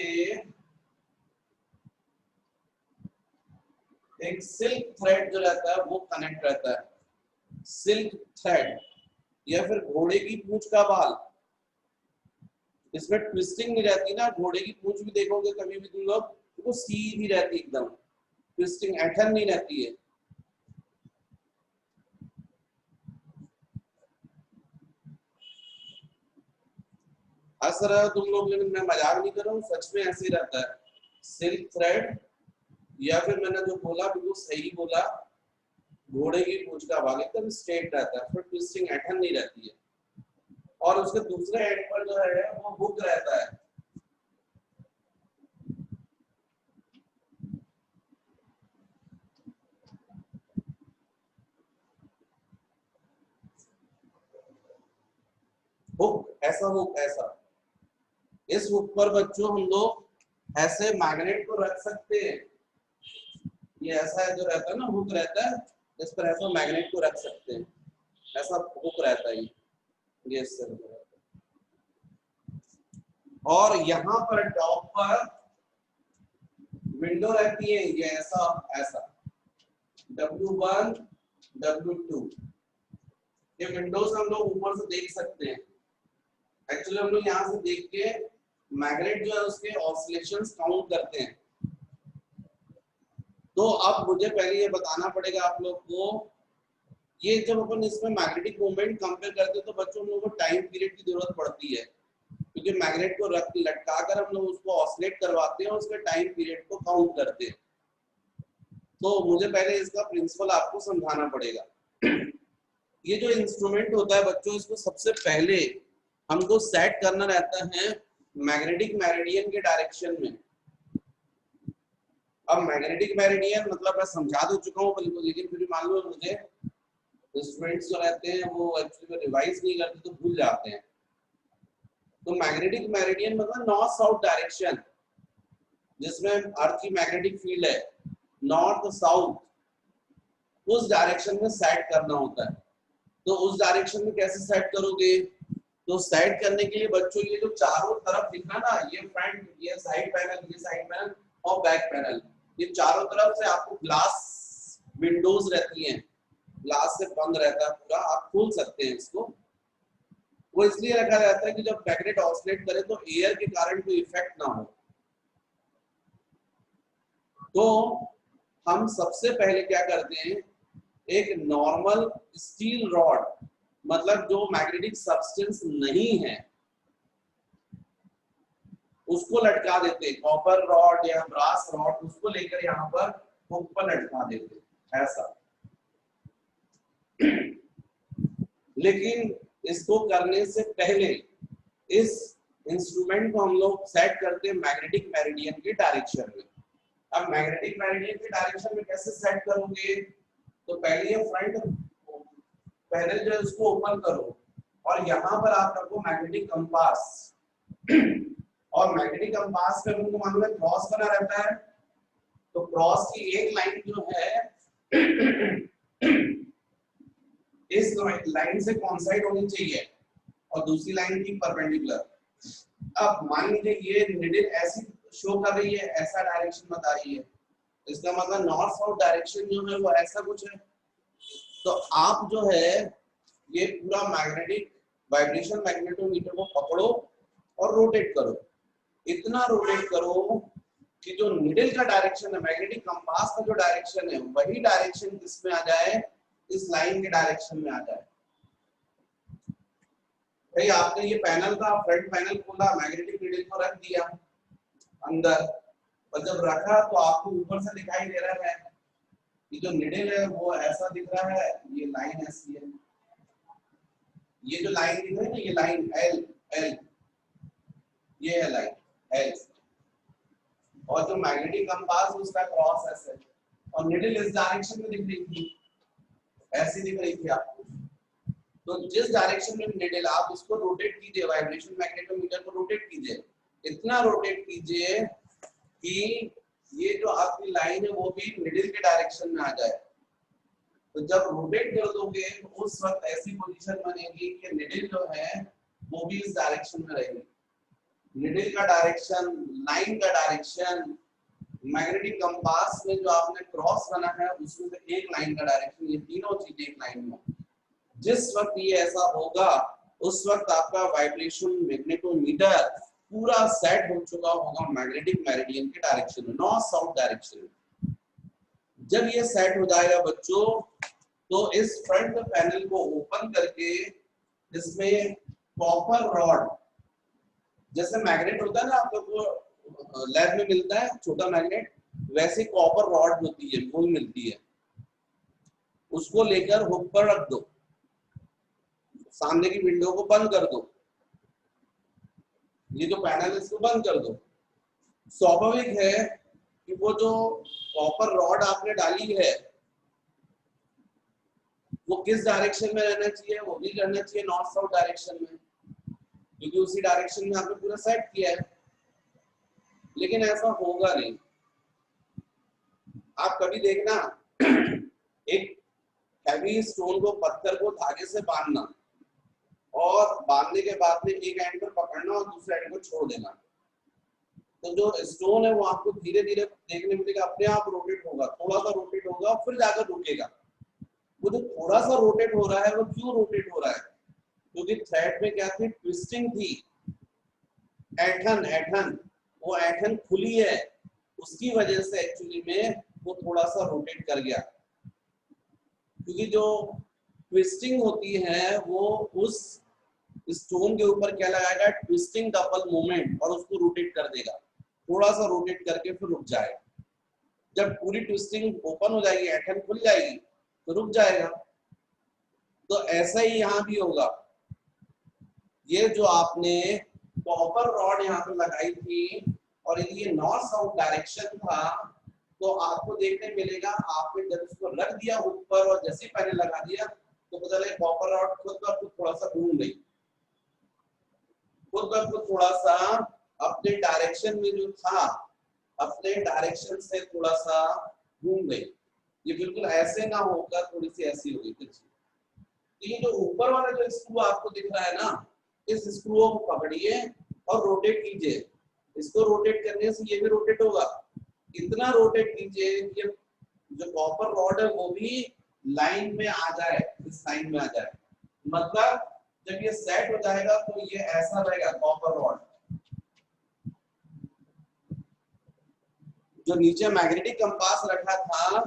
एक सिल्क थ्रेड जो रहता है वो कनेक्ट रहता है। सिल्क थ्रेड या फिर घोड़े की पूंछ का बाल, इसमें ट्विस्टिंग नहीं रहती ना, घोड़े की पूंछ भी देखोगे कभी भी तुम लोग, वो सीधी रहती एकदम, ट्विस्टिंग ऐठन नहीं रहती है। हंस रहे हो तुम लोग, लेकिन मैं मजाक नहीं कर रहा हूँ, सच में ऐसे ही रहता है। सिल्क थ्रेड या फिर मैंने जो बोला बिल्कुल सही बोला, घोड़े की पूंछ का भाग एकदम स्ट्रेट रहता है, फिर ट्विस्टिंग ऐठन नहीं रहती है। और उसके दूसरे एंड पर जो है वो हुक रहता है। हुक ऐसा, हुक ऐसा, इस हुक पर बच्चों हम लोग ऐसे मैग्नेट को रख सकते हैं। ये ऐसा जो रहता है ना, हुक रहता है, इस पर ऐसा मैग्नेट को रख सकते हैं, ऐसा हुक रहता है ये इससे। और यहाँ पर टॉप पर विंडो रहती है, ये ऐसा ऐसा W1 W2, ये विंडोज हम लोग ऊपर से देख सकते हैं। एक्चुअली हम लोग यहाँ से देख के मैग्नेट जो है उसके ऑसिलेशंस काउंट करते हैं। तो अब मुझे पहले ये बताना पड़ेगा आप लोग को, ये जब अपन इसमें मैग्नेटिक मोमेंट कंपेयर करते हैं तो बच्चों हम लोग को टाइम पीरियड की जरूरत पड़ती है, क्योंकि मैग्नेट को रख लटका कर हम लोग उसको ऑसिलेट करवाते हैं और उसके टाइम पीरियड को काउंट करते हैं। तो मुझे पहले इसका प्रिंसिपल आपको समझाना पड़ेगा। ये जो इंस्ट्रूमेंट होता है बच्चों, इसको सबसे पहले हमको सेट करना रहता है मैग्नेटिक मेरिडियन के डायरेक्शन में। अब मैग्नेटिक मेरिडियन मतलब मैं समझा तो चुका हूँ बिल्कुल, लेकिन फिर मान लो मुझे स्टूडेंट्स जो रहते हैं वो एक्चुअली में रिवाइज नहीं करते तो भूल जाते हैं। तो मैग्नेटिक मेरिडियन मतलब नॉर्थ साउथ डायरेक्शन, जिसमें अर्थ की मैग्नेटिक फील्ड है नॉर्थ साउथ, उस डायरेक्शन में सेट करना होता है। तो उस डायरेक्शन में कैसे सेट करोगे? तो सेट करने के लिए बच्चों ये जो चारों तरफ दिखना ना, ये फ्रंट, ये साइड पैनल, ये साइड पैनल और बैक पैनल, ये चारों तरफ से आपको ग्लास विंडोज रहती हैं, ग्लास से बंद रहता है पूरा, आप खोल सकते हैं इसको। वो इसलिए रखा जाता है कि जब मैग्नेट ऑसिलेट करे तो एयर के कारण कोई इफेक्ट ना हो। तो हम सबसे पहले क्या करते हैं, एक नॉर्मल स्टील रॉड, मतलब जो मैग्नेटिक सब्सटेंस नहीं है उसको लटका देते, कॉपर रॉड या ब्रास रॉड उसको लेकर यहाँ पर हुक पर लटका देते ऐसा। लेकिन इसको करने से पहले इस इंस्ट्रूमेंट को हम लोग सेट करते हैं मैग्नेटिक मेरिडियन के डायरेक्शन में। अब मैग्नेटिक मेरिडियन के डायरेक्शन में कैसे सेट करोगे, तो पहले ये फ्रंट पैनल जो है उसको ओपन करो और यहाँ पर आप रखो मैग्नेटिक कंपास। और मैग्नेटिक कंपास पे तुमको मालूम है क्रॉस बना रहता है, तो क्रॉस की एक लाइन जो है इस लाइन से कोइंसाइड होनी चाहिए और दूसरी लाइन की परपेंडिकुलर। अब मान लीजिए ये निडल ऐसी शो कर रही है, ऐसा डायरेक्शन बता रही है, इसका मतलब नॉर्थ साउथ डायरेक्शन जो है वो ऐसा कुछ है। तो आप जो है ये पूरा मैग्नेटिक वाइब्रेशन मैग्नेटोमीटर को पकड़ो और रोटेट करो, इतना रोटेट करो कि जो निडल का डायरेक्शन है, मैग्नेटिक कंपास का जो डायरेक्शन है, वही डायरेक्शन किसमें आ जाए, इस लाइन के डायरेक्शन में आ जाए। भाई आपने ये पैनल का फ्रंट पैनल खोला, मैग्नेटिक नीडल को रख दिया अंदर, और जब रखा तो आपको ऊपर से दिखाई दे रहा है कि जो नीडल है वो ऐसा दिख रहा है, ये लाइन ऐसी है, ये जो लाइन दिख रही है ना, ये लाइन एल एल, ये है लाइन एल, और जो मैग्नेटिक कंपास उसका क्रॉस ऐसे, और नीडल इस डायरेक्शन में दिख रही थी, ऐसी दिख रही थी आपको। तो जिस डायरेक्शन में निडल, आप इसको रोटेट कीजिए, वाइब्रेशन मैग्नेटोमीटर को रोटेट कीजिए, इतना रोटेट कीजिए कि ये जो आपकी लाइन है वो भी निडल के डायरेक्शन में आ जाए। तो जब रोटेट कर दोगे तो उस वक्त ऐसी पोजीशन बनेगी कि निडल जो है वो भी इस डायरेक्शन में रहेगी। निडल का डायरेक्शन, लाइन का डायरेक्शन, मैग्नेटिक कंपास में जो आपने क्रॉस बना है उसमें से एक लाइन का डायरेक्शन, ये तीनों चीजें एक लाइन में। जिस वक्त ये ऐसा होगा उस वक्त आपका वाइब्रेशन मैग्नेटोमीटर पूरा सेट हो चुका होगा मैग्नेटिक मेरिडियन के डायरेक्शन में, नॉर्थ साउथ डायरेक्शन में। जब ये सेट हो जाएगा बच्चों, तो इस फ्रंट पैनल को ओपन करके इसमें कॉपर रॉड, जैसे मैग्नेट होता है ना आप लोग को लैब में मिलता है छोटा मैग्नेट, वैसे कॉपर रॉड होती है, वो मिलती है, उसको लेकर हुक पर रख दो, सामने की विंडो को बंद कर दो, ये जो पैनल है इसको बंद कर दो। स्वाभाविक है कि वो जो कॉपर रॉड आपने डाली है वो किस डायरेक्शन में रहना चाहिए, वो भी रहना चाहिए नॉर्थ साउथ डायरेक्शन में, क्योंकि उसी डायरेक्शन में आपने पूरा सेट किया है। लेकिन ऐसा होगा नहीं। आप कभी देखना एक हैवी स्टोन को, पत्थर को धागे से बांधना और बांधने के बाद में एक एंड पर पकड़ना और दूसरे एंड को छोड़ देना, तो जो स्टोन है वो आपको धीरे धीरे देखने मिलेगा, अपने आप रोटेट होगा, थोड़ा सा रोटेट होगा फिर जाकर रुकेगा। वो जो थोड़ा सा रोटेट हो रहा है वो क्यों रोटेट हो रहा है, क्योंकि थ्रेड में क्या थी, ट्विस्टिंग थी, ऐठन वो ऐठन खुली है, उसकी वजह से एक्चुअली में वो थोड़ा सा रोटेट कर गया। क्योंकि जो ट्विस्टिंग होती है वो उस स्टोन के ऊपर क्या लगाएगा, ट्विस्टिंग डबल मोमेंट, और उसको रोटेट कर देगा, थोड़ा सा रोटेट करके फिर रुक जाएगा। जब पूरी ट्विस्टिंग ओपन हो जाएगी, ऐठन खुल जाएगी तो रुक जाएगा। तो ऐसा ही यहाँ भी होगा। ये जो आपने कॉपर रॉड यहाँ पे लगाई थी और ये नॉर्थ साउथ डायरेक्शन था, तो आपको देखने मिलेगा, आपने जब इसको रख दिया ऊपर और जैसे पहले लगा दिया तो पता लगे कॉपर रॉड खुद ब खुद थोड़ा सा घूम गई, खुद ब खुद थोड़ा सा अपने डायरेक्शन में जो था, अपने डायरेक्शन से थोड़ा सा घूम गई। ये बिल्कुल ऐसे ना होकर थोड़ी सी ऐसी हो गई कुछ। तो ये जो ऊपर वाला जो स्क्रू आपको दिख रहा है ना, इस स्क्रू को पकड़िए और रोटेट कीजिए। इसको रोटेट करने से ये भी रोटेट होगा, इतना रोटेट कीजिए कि जो कॉपर रॉड है वो भी लाइन में आ जाए, इस लाइन में आ जाए। मतलब जब ये सेट हो जाएगा तो ये ऐसा रहेगा, कॉपर रॉड जो नीचे मैग्नेटिक कंपास रखा था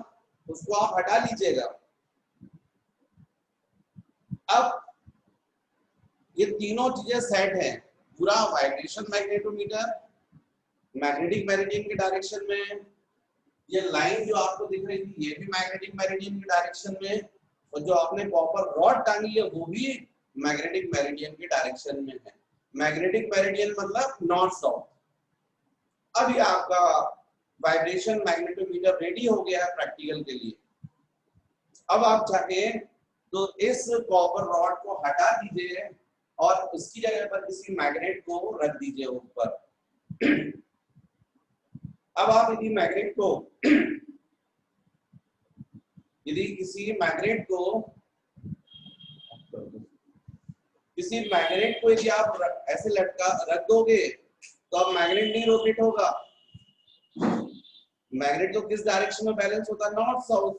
उसको आप हटा लीजिएगा, अब ये तीनों चीजें सेट हैं, पूरा वाइब्रेशन मैग्नेटोमीटर मैग्नेटिक मेरिडियन के डायरेक्शन में, ये लाइन जो आपको दिख रही थी ये भी मैग्नेटिक मेरिडियन के डायरेक्शन में, और जो आपने कॉपर रॉड टांगी है वो भी मैग्नेटिक मेरिडियन के डायरेक्शन में है। मैग्नेटिक मेरिडियन मतलब नॉर्थ साउथ। अब ये आपका वाइब्रेशन मैग्नेटोमीटर रेडी हो गया है प्रैक्टिकल के लिए। अब आप चाहें तो इस कॉपर रॉड को हटा दीजिए और उसकी जगह पर किसी मैग्नेट को रख दीजिए ऊपर। अब आप यदि मैग्नेट को यदि आप ऐसे रख दोगे तो अब मैग्नेट नहीं रोटेट होगा। मैग्नेट तो किस डायरेक्शन में बैलेंस होता है, नॉर्थ साउथ,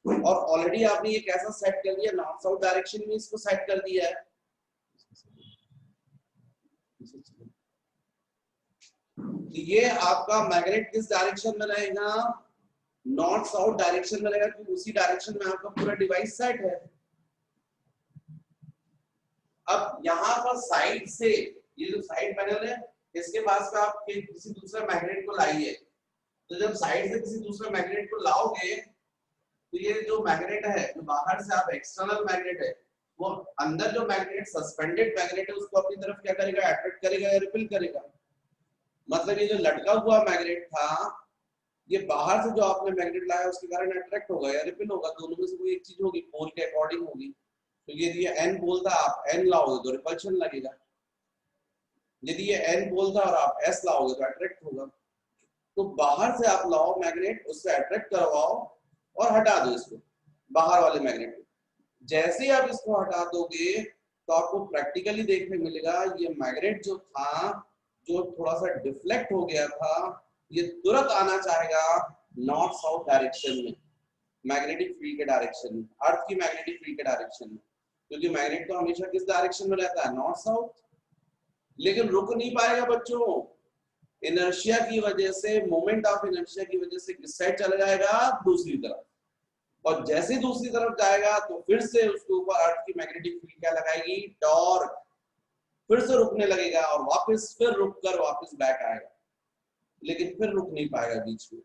और ऑलरेडी आपने ये कैसा सेट कर दिया, नॉर्थ साउथ डायरेक्शन में इसको सेट कर दिया है। ये आपका मैग्नेट किस डायरेक्शन में रहेगा, नॉर्थ साउथ डायरेक्शन में रहेगा, क्योंकि उसी डायरेक्शन में आपका पूरा डिवाइस सेट है। अब यहाँ पर साइड से ये जो साइड पैनल है इसके पास में आप किसी दूसरे मैग्नेट को लाइए, तो जब साइड से किसी दूसरे मैग्नेट को लाओगे तो ये जो मैग्नेट है जो बाहर से आप एक्सटर्नल मैग्नेट है वो अंदर जो मैग्नेट सस्पेंडेड मैग्नेट है उसको अपनी तरफ क्या करेगा, अट्रैक्ट करेगा या रिपेल करेगा। मतलब ये जो लटका हुआ मैग्नेट था ये बाहर से जो आपने मैग्नेट लाया उसके कारण अट्रैक्ट होगा या रिपेल होगा, दोनों में से कोई एक चीज होगी, पोल के अकॉर्डिंग होगी। तो यदि ये एन पोल था आप एन लाओगे तो रिपल्शन लगेगा, यदि ये एन पोल था और आप एस लाओगे तो अट्रैक्ट होगा। तो बाहर से आप लाओ मैग्नेट, उससे अट्रैक्ट करवाओ और हटा दो इसको, बाहर वाले मैग्नेट को। जैसे ही आप इसको हटा दोगे तो आपको प्रैक्टिकली देखने मिलेगा ये मैग्नेट जो था, जो थोड़ा सा डिफ्लेक्ट हो गया था, ये तुरंत आना चाहेगा नॉर्थ साउथ डायरेक्शन में, मैग्नेटिक फील्ड के डायरेक्शन में, अर्थ की मैग्नेटिक फील्ड के डायरेक्शन में, क्योंकि मैग्नेट तो हमेशा किस डायरेक्शन में रहता है, नॉर्थ साउथ। लेकिन रुक नहीं पाएगा बच्चों, इनर्शिया की वजह से, मोमेंट ऑफ इनर्शिया की वजह से किस साइड चला जाएगा, दूसरी तरफ। और जैसे दूसरी तरफ जाएगा तो फिर से उसके ऊपर अर्थ की मैग्नेटिक फील्ड क्या लगाएगी, टॉर्क, फिर से रुकने लगेगा और वापस फिर रुककर वापस बैक आएगा, लेकिन फिर रुक नहीं पाएगा बीच में,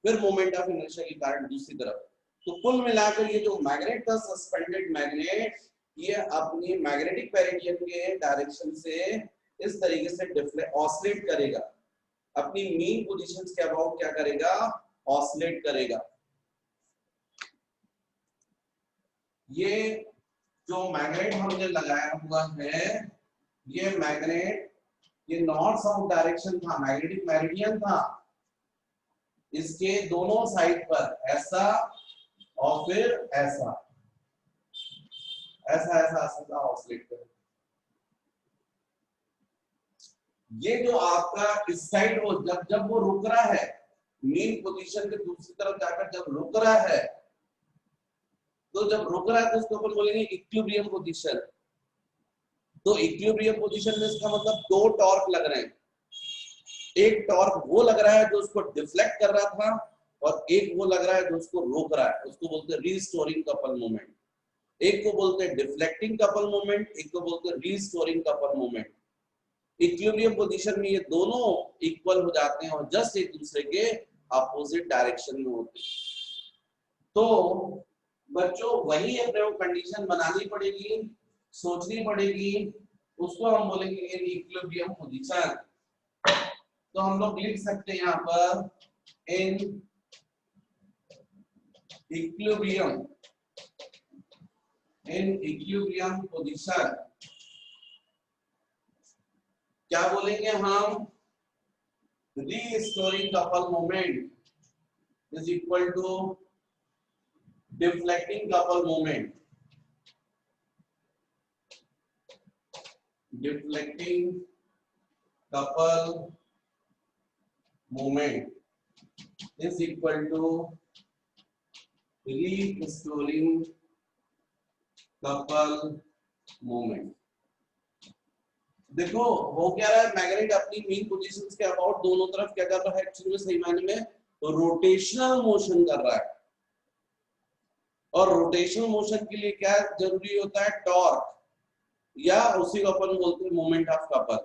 फिर मोमेंट ऑफ इनर्शिया के कारण दूसरी तरफ। तो कुल मिलाकर ये जो मैग्नेट था, सस्पेंडेड मैग्नेट, ये अपनी मैग्नेटिक मेरिडियन के डायरेक्शन से इस तरीके से ऑसिलेट करेगा, अपनी मीन पोजीशंस के अबाउट क्या करेगा, ऑसिलेट करेगा। ये जो मैग्नेट हमने लगाया हुआ है, ये मैग्नेट, ये नॉर्थ साउथ डायरेक्शन था, मैग्नेटिक मेरिडियन था, इसके दोनों साइड पर ऐसा और फिर ऐसा ऐसा ऐसा ऐसा ऑसिलेट करेगा। ये जो आपका इस साइड वो जब वो रुक रहा है, मेन पोजीशन के दूसरी तरफ जाकर जब रुक रहा है, तो जब रुक रहा है तो उसको अपन बोलेंगे इक्विलिब्रियम पोजीशन। तो इक्विलिब्रियम पोजीशन में इसका मतलब दो टॉर्क लग रहे हैं, एक टॉर्क वो लग रहा है जो उसको डिफ्लेक्ट कर रहा था और एक वो लग रहा है जो उसको रोक रहा है, उसको बोलते हैं रीस्टोरिंग कपल मोमेंट। एक को बोलते हैं डिफ्लेक्टिंग कपल मोमेंट, एक को बोलते हैं restoring couple moment. Equilibrium position में ये दोनों इक्वल हो जाते हैं और जस्ट एक दूसरे के अपोजिट डायरेक्शन में होते हैं। तो बच्चों वही अपने को कंडीशन बनानी पड़ेगी, सोचनी पड़ेगी, उसको हम बोलेंगे इन इक्विलिब्रियम पोजीशन। तो हम लोग लिख सकते हैं यहाँ पर इन इक्विलिब्रियम पोजीशन क्या बोलेंगे हम, restoring couple moment is equal to deflecting couple moment, deflecting couple moment is equal to restoring couple moment. देखो हो क्या रहा है, मैग्नेट अपनी मेन पोजीशंस के अबाउट दोनों तरफ क्या कर रहा है, एक्चुअली में सही मायने में रोटेशनल मोशन कर रहा है। और रोटेशनल मोशन के लिए क्या जरूरी होता है, टॉर्क, या उसी को अपन बोलते हैं मोमेंट ऑफ कपल।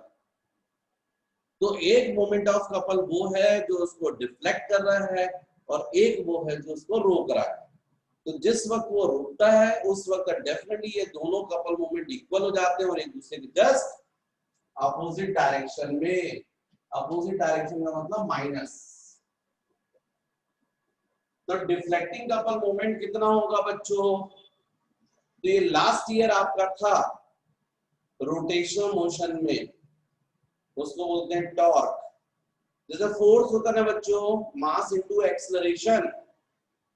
तो एक मोमेंट ऑफ कपल वो है जो उसको डिफ्लेक्ट कर रहा है, और एक वो है जो उसको रोक रहा है। तो जिस वक्त वो रुकता है उस वक्त डेफिनेटली ये दोनों कपल मोमेंट इक्वल हो जाते हैं और एक दूसरे के जस्ट अपोजिट डायरेक्शन में। अपोजिट डायरेक्शन का मतलब माइनस। तो डिफ्लेक्टिंग कपल मोमेंट कितना होगा बच्चों? तो ये लास्ट ईयर आपका था रोटेशनल मोशन में, उसको बोलते हैं टॉर्क। जैसे फोर्स होता है ना बच्चों, मास इनटू एक्सेलरेशन।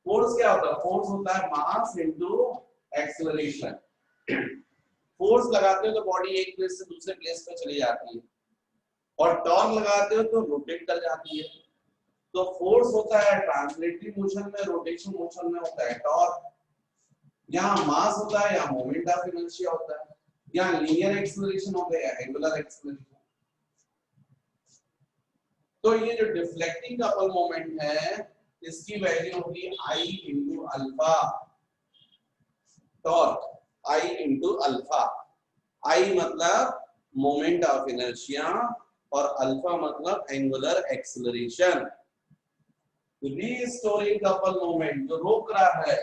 फोर्स क्या होता है? फोर्स होता है मास इनटू एक्सेलरेशन। फोर्स लगाते हो तो बॉडी एक प्लेस से दूसरे प्लेस पे चली जाती है, और टॉर्क लगाते हो तो रोटेट कर जाती है। तो फोर्स होता है ट्रांसलेटरी मोशन में, रोटेशन मोशन में होता है टॉर्क। यहाँ मास होता है, यहाँ मोमेंट ऑफ इनर्शिया होता है, यहाँ लीनियर एक्सेलरेशन होता है या एंगुलर एक्सेलरेशन। तो ये जो डिफ्लेक्टिंग कपल मोमेंट है इसकी वैल्यू होगी I into alpha, torque I into alpha. I मतलब मोमेंट ऑफ इनर्शिया और अल्फा मतलब angular acceleration. Restoring couple moment जो रोक रहा है,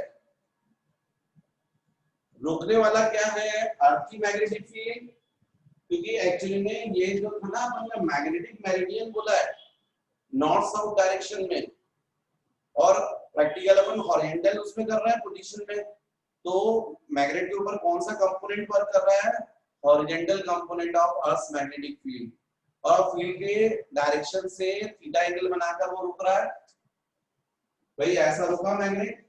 रोकने वाला क्या है? अर्थ की मैग्नेटिक फील्ड। क्योंकि एक्चुअली में ये जो था ना अपन ने मैग्नेटिक मेरिडियन बोला है नॉर्थ साउथ डायरेक्शन में, और प्रैक्टिकल अपन हॉरिजॉन्टल उसमें कर रहा है पोजीशन में। तो मैग्नेट के ऊपर कौन सा कंपोनेंट वर्क कर रहा है? Horizontal component of earth magnetic field. और फील्ड के डायरेक्शन से थीटा एंगल बनाकर वो रुक रहा है। भाई ऐसा रुका मैग्नेट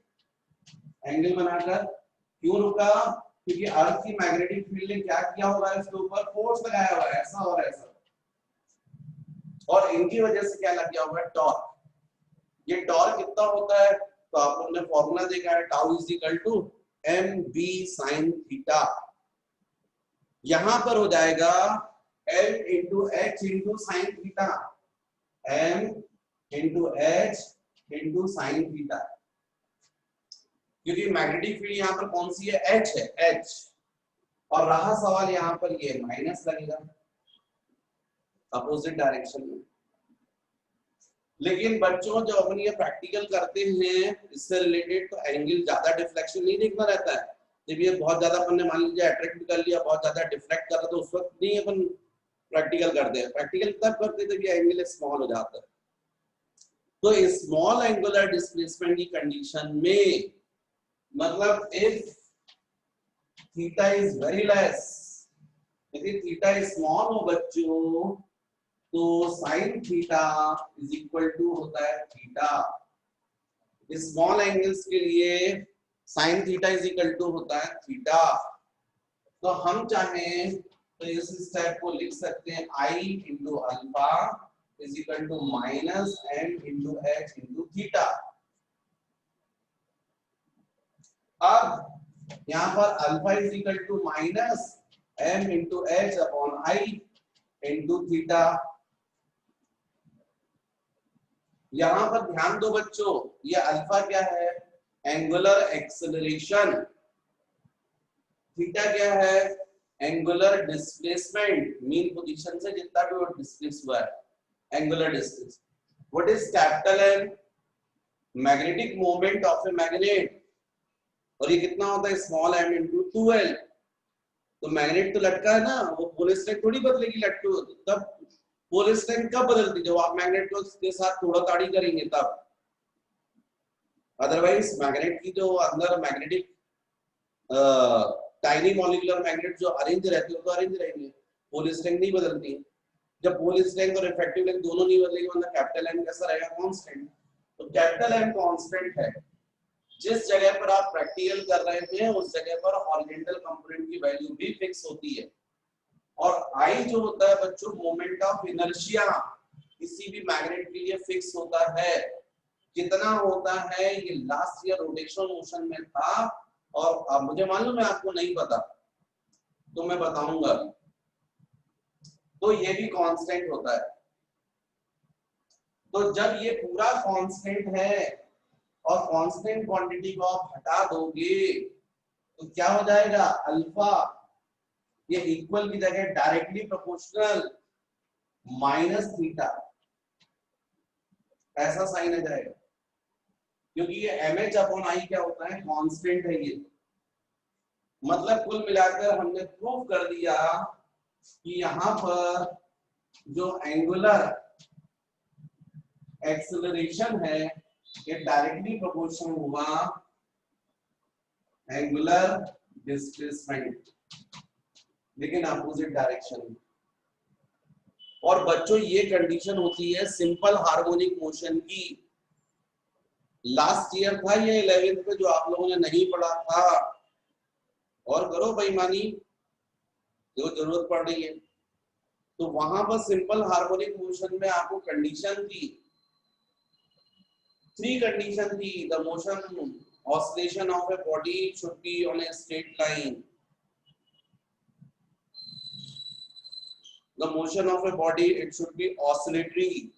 एंगल बनाकर, क्यों रुका? क्योंकि अर्थ की मैग्नेटिक फील्ड ने क्या किया होगा, इसके ऊपर फोर्स लगाया हुआ है, ऐसा और ऐसा, और इनकी वजह से क्या लग गया होगा? टॉर्क। ये टॉर्क कितना होता है? तो आप लोगों ने फॉर्मूला देखा है, tau is equal to M B sine theta. यहां पर हो जाएगा M into H into sine theta, M into H into sine theta. क्योंकि मैग्नेटिक फील्ड यहाँ पर कौन सी है? एच है, एच। और रहा सवाल यहाँ पर ये माइनस लगेगा अपोजिट डायरेक्शन में। लेकिन बच्चों जब अपन ये प्रैक्टिकल करते हैं इससे रिलेटेड, तो एंगल ज्यादा डिफ्लेक्शन नहीं देखना रहता है। जब ये बहुत ज्यादा अपन ने मान लीजिए अट्रैक्ट कर लिया, बहुत ज्यादा डिफ्लेक्ट कर रहा, तो उस वक्त नहीं अपन प्रैक्टिकल करते हैं। प्रैक्टिकल तब करते हैं जब ये एंगल स्मॉल हो जाता है। तो स्मॉल एंगुलर डिस्प्लेसमेंट की कंडीशन में, मतलब if theta is very less, यदि थीटा स्मॉल हो बच्चों, तो sine theta is equal to होता है थीटा। स्मॉल एंगल्स के लिए sine theta is equal to होता है थीटा। तो हम चाहें तो इस स्टेप को लिख सकते हैं I into alpha is equal to minus M into H into theta. अब यहाँ पर alpha is equal to minus M into H upon I into theta. यहां पर ध्यान दो बच्चों, ये अल्फा क्या है? Angular acceleration. थीटा क्या है? एंगुलर डिस्प्लेसमेंट, मीन पोजीशन से जितना भी वो डिस्प्लेस हुआ है, angular displace. What is capital M? Magnetic moment of a magnet. और ये कितना होता है? Small M into 2l। तो मैग्नेट तो लटका है ना, वो पोलर स्ट्रेंथ थोड़ी बदलेगी लटके, तब पोलर स्ट्रेंथ कब बदलती? जब आप मैग्नेट को उसके साथ थोड़ा ताड़ी करेंगे तब। अदरवाइज मैग्नेट की जो अंदर मैग्नेटिक टाइनी मॉलिक्यूलर मैग्नेट जो अरेंज रहते हैं तो अरेंज रहेंगे, पोल स्ट्रेंथ नहीं बदलती। जब पोल स्ट्रेंथ और इफेक्टिव लेंथ दोनों नहीं बदलेगी, मतलब कैपिटल एम कैसा रहेगा? कांस्टेंट। तो कैपिटल एम कांस्टेंट है। जिस जगह पर आप प्रैक्टिकल कर रहे हैं उस जगह पर हॉरिजॉन्टल कंपोनेंट की वैल्यू भी फिक्स होती है। और आई जो होता है बच्चों मोमेंट ऑफ इनर्शिया, किसी भी मैग्नेट के लिए फिक्स होता है। कितना होता है? ये लास्ट ईयर रोटेशनल मोशन में था, और अब मुझे मालूम है आपको नहीं पता, तो मैं बताऊंगा। तो ये भी कांस्टेंट होता है। तो जब ये पूरा कांस्टेंट है और कांस्टेंट क्वांटिटी को आप हटा दोगे तो क्या हो जाएगा, अल्फा ये इक्वल की जगह डायरेक्टली प्रोपोर्शनल माइनस थीटा ऐसा साइन आ जाएगा, क्योंकि ये mh अपॉन आई क्या होता है, कांस्टेंट है ये। मतलब कुल मिलाकर हमने प्रूव कर दिया कि यहाँ पर जो एंगुलर एक्सेलरेशन है ये डायरेक्टली प्रोपोर्शनल हुआ एंगुलर डिस्प्लेसमेंट, लेकिन अपोजिट डायरेक्शन में। और बच्चों ये कंडीशन होती है सिंपल हार्मोनिक मोशन की। लास्ट ईयर था ये 11th में जो आप लोगों ने नहीं पढ़ा था, और करो बेईमानी जो जरूरत पड़ रही है। तो वहां पर सिंपल हार्मोनिक मोशन में आपको कंडीशन थी, 3 कंडीशन थी। The motion oscillation of a body should be on a straight line. The motion of a body, it should be oscillatory.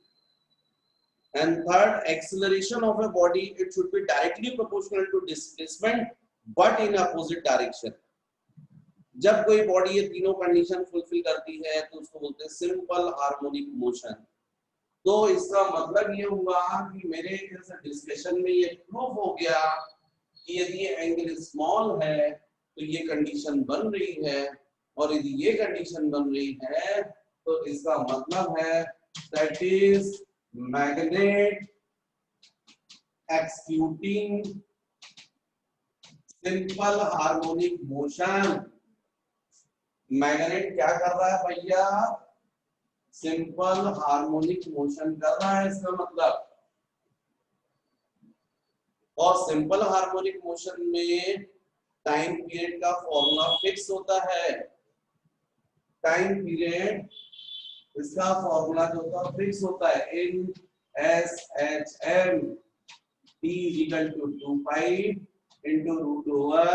And third, acceleration of a body, it should be directly proportional to displacement but in opposite direction. जब कोई body ये तीनों condition fulfil करती है तो उसको बोलते हैं सिंपल हार्मोनिक मोशन। तो इसका मतलब ये हुआ कि मेरे डिस्कशन में ये प्रूफ हो गया कि यदि ये एंगल स्मॉल है तो ये कंडीशन बन रही है, और यदि ये कंडीशन बन रही है तो इसका मतलब है that is magnet executing simple harmonic motion. Magnet क्या कर रहा है भैया, सिंपल हार्मोनिक मोशन कर रहा है इसका मतलब। और सिंपल हार्मोनिक मोशन में टाइम पीरियड का फॉर्मूला फिक्स होता है। टाइम पीरियड इसका फॉर्मूला जो होता है फिक्स होता है, in S H M T equal to 2 pi into root over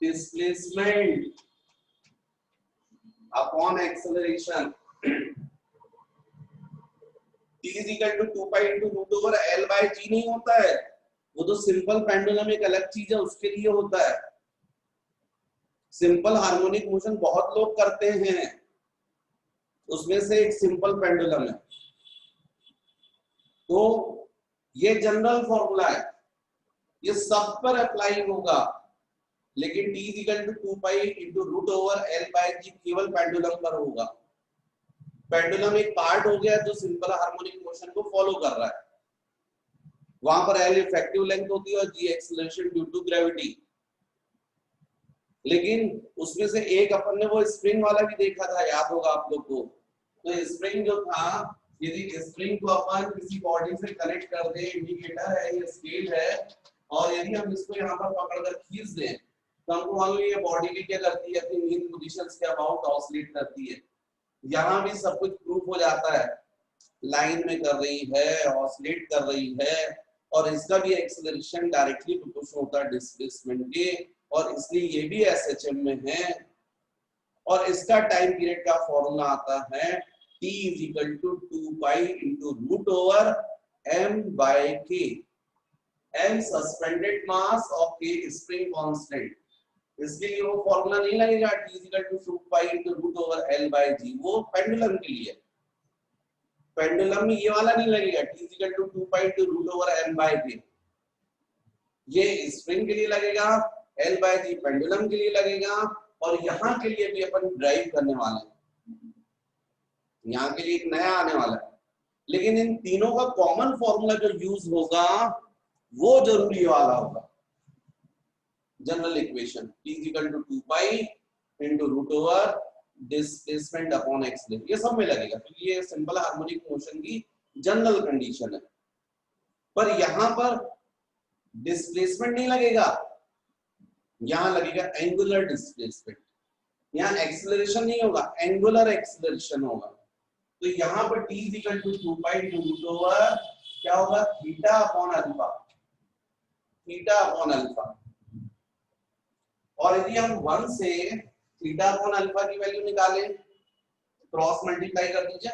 displacement upon acceleration. T is equal to 2 pi into root over L by g नहीं होता है, वो तो सिंपल पेंडुलम एक अलग चीज है, उसके लिए होता है। सिंपल हार्मोनिक मोशन बहुत लोग करते हैं, उसमें से एक सिंपल पेंडुलम है। तो ये जनरल फॉर्मूला है, ये सब पर अप्लाई होगा, लेकिन T is equal to 2 pi into root over L by g केवल पेंडुलम पर होगा। पेंडुलम एक पार्ट हो गया जो सिंपल हार्मोनिक मोशन को फॉलो कर रहा है, वहां पर एल इफेक्टिव लेंथ होती है और जी एक्सेलरेशन ड्यू टू ग्रेविटी। लेकिन उसमें से एक अपन ने वो स्प्रिंग वाला भी देखा था, याद होगा आप लोग को। तो स्प्रिंग जो था, यदि स्प्रिंग को अपन किसी बॉडी से कनेक्ट कर दे, इंडिकेटर है ये स्केल है, और यदि हम इसको यहाँ पर पकड़कर खींच दें तो हमको मालूम ये बॉडी की क्या करती है, अपनी मीन पोजीशंस के अबाउट ऑसिलेट करती है। यहाँ भी सब कुछ प्रूफ हो जाता है, लाइन में कर रही है, ऑसिलेट कर रही है, और इसका भी एक्सेलरेशन डायरेक्टली प्रोपोर्शनल होता है डिस्प्लेसमेंट के, और इसलिए ये भी एसएचएम में है। और इसका टाइम पीरियड का फॉर्मूला आता है T is equal to 2 pi into root over m by k। m suspended mass और k स्प्रिंग कांस्टेंट। इसके लिए वो फॉर्मूला नहीं लगेगा T is equal to 2 pi into root over l by g, वो पेंडुलम के लिए। पेंडुलम में ये वाला नहीं लगेगा T is equal to 2 pi into root over m by k। ये स्प्रिंग के लिए लगेगा, L बाय जी पेंडुलम के लिए लगेगा, और यहाँ के लिए भी अपन ड्राइव करने वाले हैं, यहाँ के लिए एक नया आने वाला है। लेकिन इन तीनों का कॉमन फॉर्मूला जो यूज होगा वो जरूरी वाला होगा, general equation T is equal to 2 pi into root over displacement upon acceleration, ये सब में लगेगा क्योंकि ये सिंपल हार्मोनिक मोशन की जनरल कंडीशन है। पर यहाँ पर डिस्प्लेसमेंट नहीं लगेगा, यहां लगेगा एंगुलर डिस्प्लेसमेंट। यहाँ एक्सेलरेशन नहीं होगा, एंगुलर एक्सेलरेशन होगा। तो यहाँ पर t is equal to 2 pi root over क्या होगा, theta upon alpha, theta upon alpha. और यदि हम 1 से थीटा अपॉन अल्फा की वैल्यू निकालें, क्रॉस मल्टीप्लाई कर दीजिए,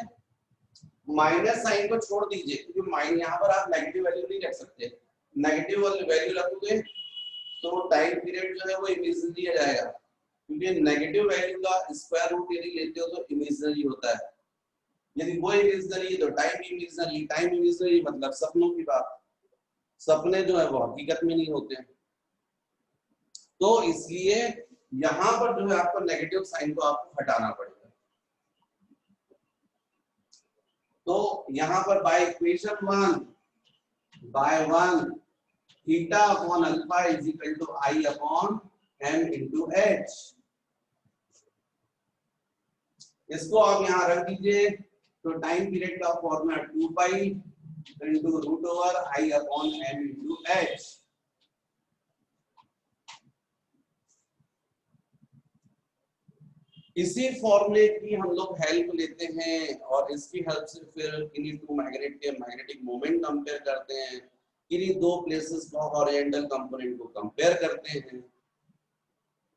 माइनस साइन को छोड़ दीजिए क्योंकि यहाँ पर आप नेगेटिव वैल्यू नहीं रख सकते, नेगेटिव वाली वैल्यू रखोगे तो टाइम पीरियड जो है वो इमेजिनरी आ जाएगा, क्योंकि नेगेटिव वैल्यू का स्क्वायर रूट यदि लेते हो तो इमेजिनरी होता है, यदि वो इमेजिनरी है तो टाइम इमेजिनरी, टाइम इमेजिनरी मतलब सपनों की बात, सपने जो है वो हकीकत में नहीं होते हैं। तो इसलिए यहां पर जो है आपको नेगेटिव साइन को आपको हटाना पड़ेगा। तो यहां पर by equation 1 by 1 theta upon alpha is equal to I upon M into H, इसको आप यहां रख दीजिए। तो टाइम पीरियड का formula 2 pi into root over I upon M into H. इसी फॉर्मूले की हम लोग हेल्प लेते हैं और इसकी हेल्प से फिर किन्हीं टू मैग्नेट के मैग्नेटिक मोमेंट कंपेयर करते हैं, किन्हीं दो प्लेसेस का हॉरिजॉन्टल कंपोनेंट को कंपेयर करते हैं।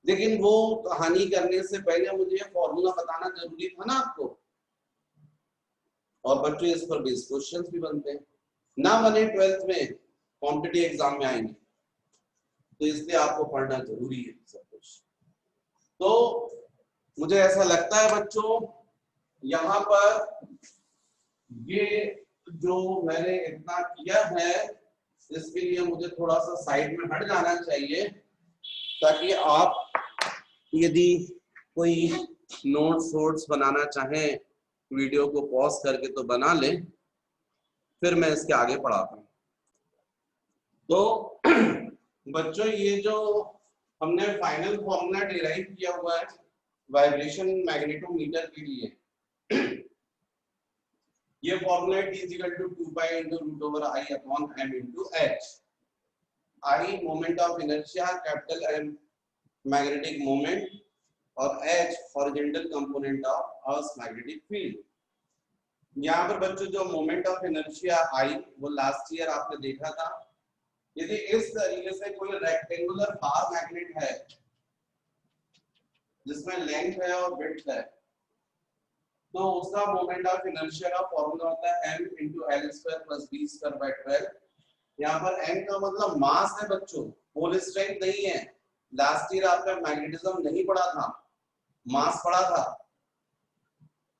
लेकिन वो कहानी करने से पहले मुझे ये फॉर्मूला बताना जरूरी था ना आपको, और बच्चों इस पर बेस्ड क्वेश्चंस भी बनते हैं ना, बने 12th में कॉम्पिटिटिव एग्जाम में आएंगे, तो इसलिए आपको पढ़ना जरूरी है सब कुछ। तो मुझे ऐसा लगता है बच्चों यहाँ पर ये जो मैंने इतना किया है इसके लिए मुझे थोड़ा सा साइड में हट जाना चाहिए, ताकि आप यदि कोई नोट्स बनाना चाहें वीडियो को पॉज करके तो बना ले, फिर मैं इसके आगे पढ़ाता हूँ। तो बच्चों ये जो हमने फाइनल फॉर्मूला डिराइव किया हुआ है वाइब्रेशन मैग्नेटोमीटर के लिए, ये formula T is equal to 2 pi into root over I upon m into h। I moment of inertia, capital M magnetic moment और h horizontal component of earth magnetic field. यहाँ पर बच्चों जो moment of inertia I वो last year आपने देखा था, यदि इस तरीके से कोई रेक्टेंगुलर बार मैग्नेट है जिसमें लेंथ है और विड्थ है, तो उसका मोमेंट ऑफ इनर्शिया का फॉर्मूला होता है m into l square plus b square by 12। यहाँ पर m का मतलब मास है बच्चों, पोल स्ट्रेंथ नहीं है। लास्ट ईयर आपका मैग्नेटिज्म नहीं पढ़ा था, मास पढ़ा था,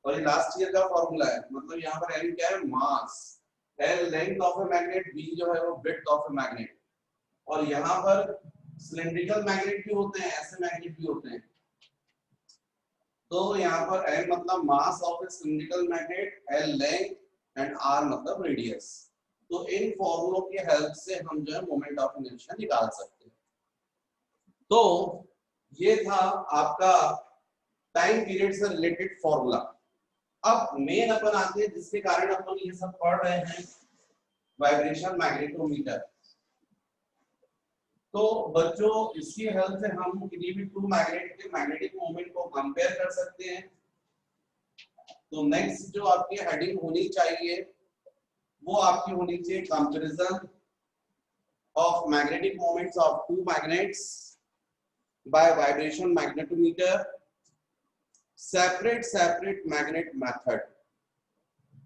और ये लास्ट ईयर का फॉर्मूला है। मतलब यहाँ पर m क्या है, मास, l length of a magnet, b जो है वो विड्थ ऑफ ए मैग्नेट। और यहाँ पर सिलिंड्रिकल मैग्नेट भी होते हैं, ऐसे मैग्नेट भी होते हैं। तो यहाँ पर m मतलब mass of A cylindrical magnet, l length and r मतलब रेडियस। तो इन फॉर्मूलों की हेल्प से हम जो है मोमेंट ऑफ इनर्शिया निकाल सकते हैं। तो ये था आपका टाइम पीरियड से रिलेटेड फॉर्मूला। अब मेन अपन आते हैं जिसके कारण अपन ये सब पढ़ रहे हैं, वाइब्रेशन मैग्नेटोमीटर। तो बच्चों इसकी हेल्प से हम किसी भी टू मैग्नेट के मैग्नेटिक मोमेंट को कंपेयर कर सकते हैं। तो नेक्स्ट जो आपकी हेडिंग होनी चाहिए वो आपकी होनी चाहिए comparison of magnetic moments of two magnets by vibration magnetometer, separate magnet method.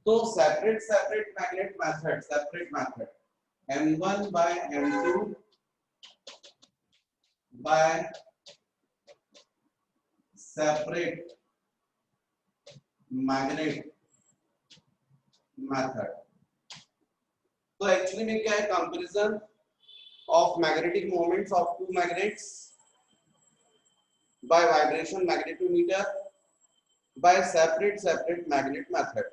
तो separate magnet method M1 by M2 by separate magnet method। तो एक्चुअली में क्या है, comparison of magnetic moments of two magnets by vibration magnetometer by separate magnet method.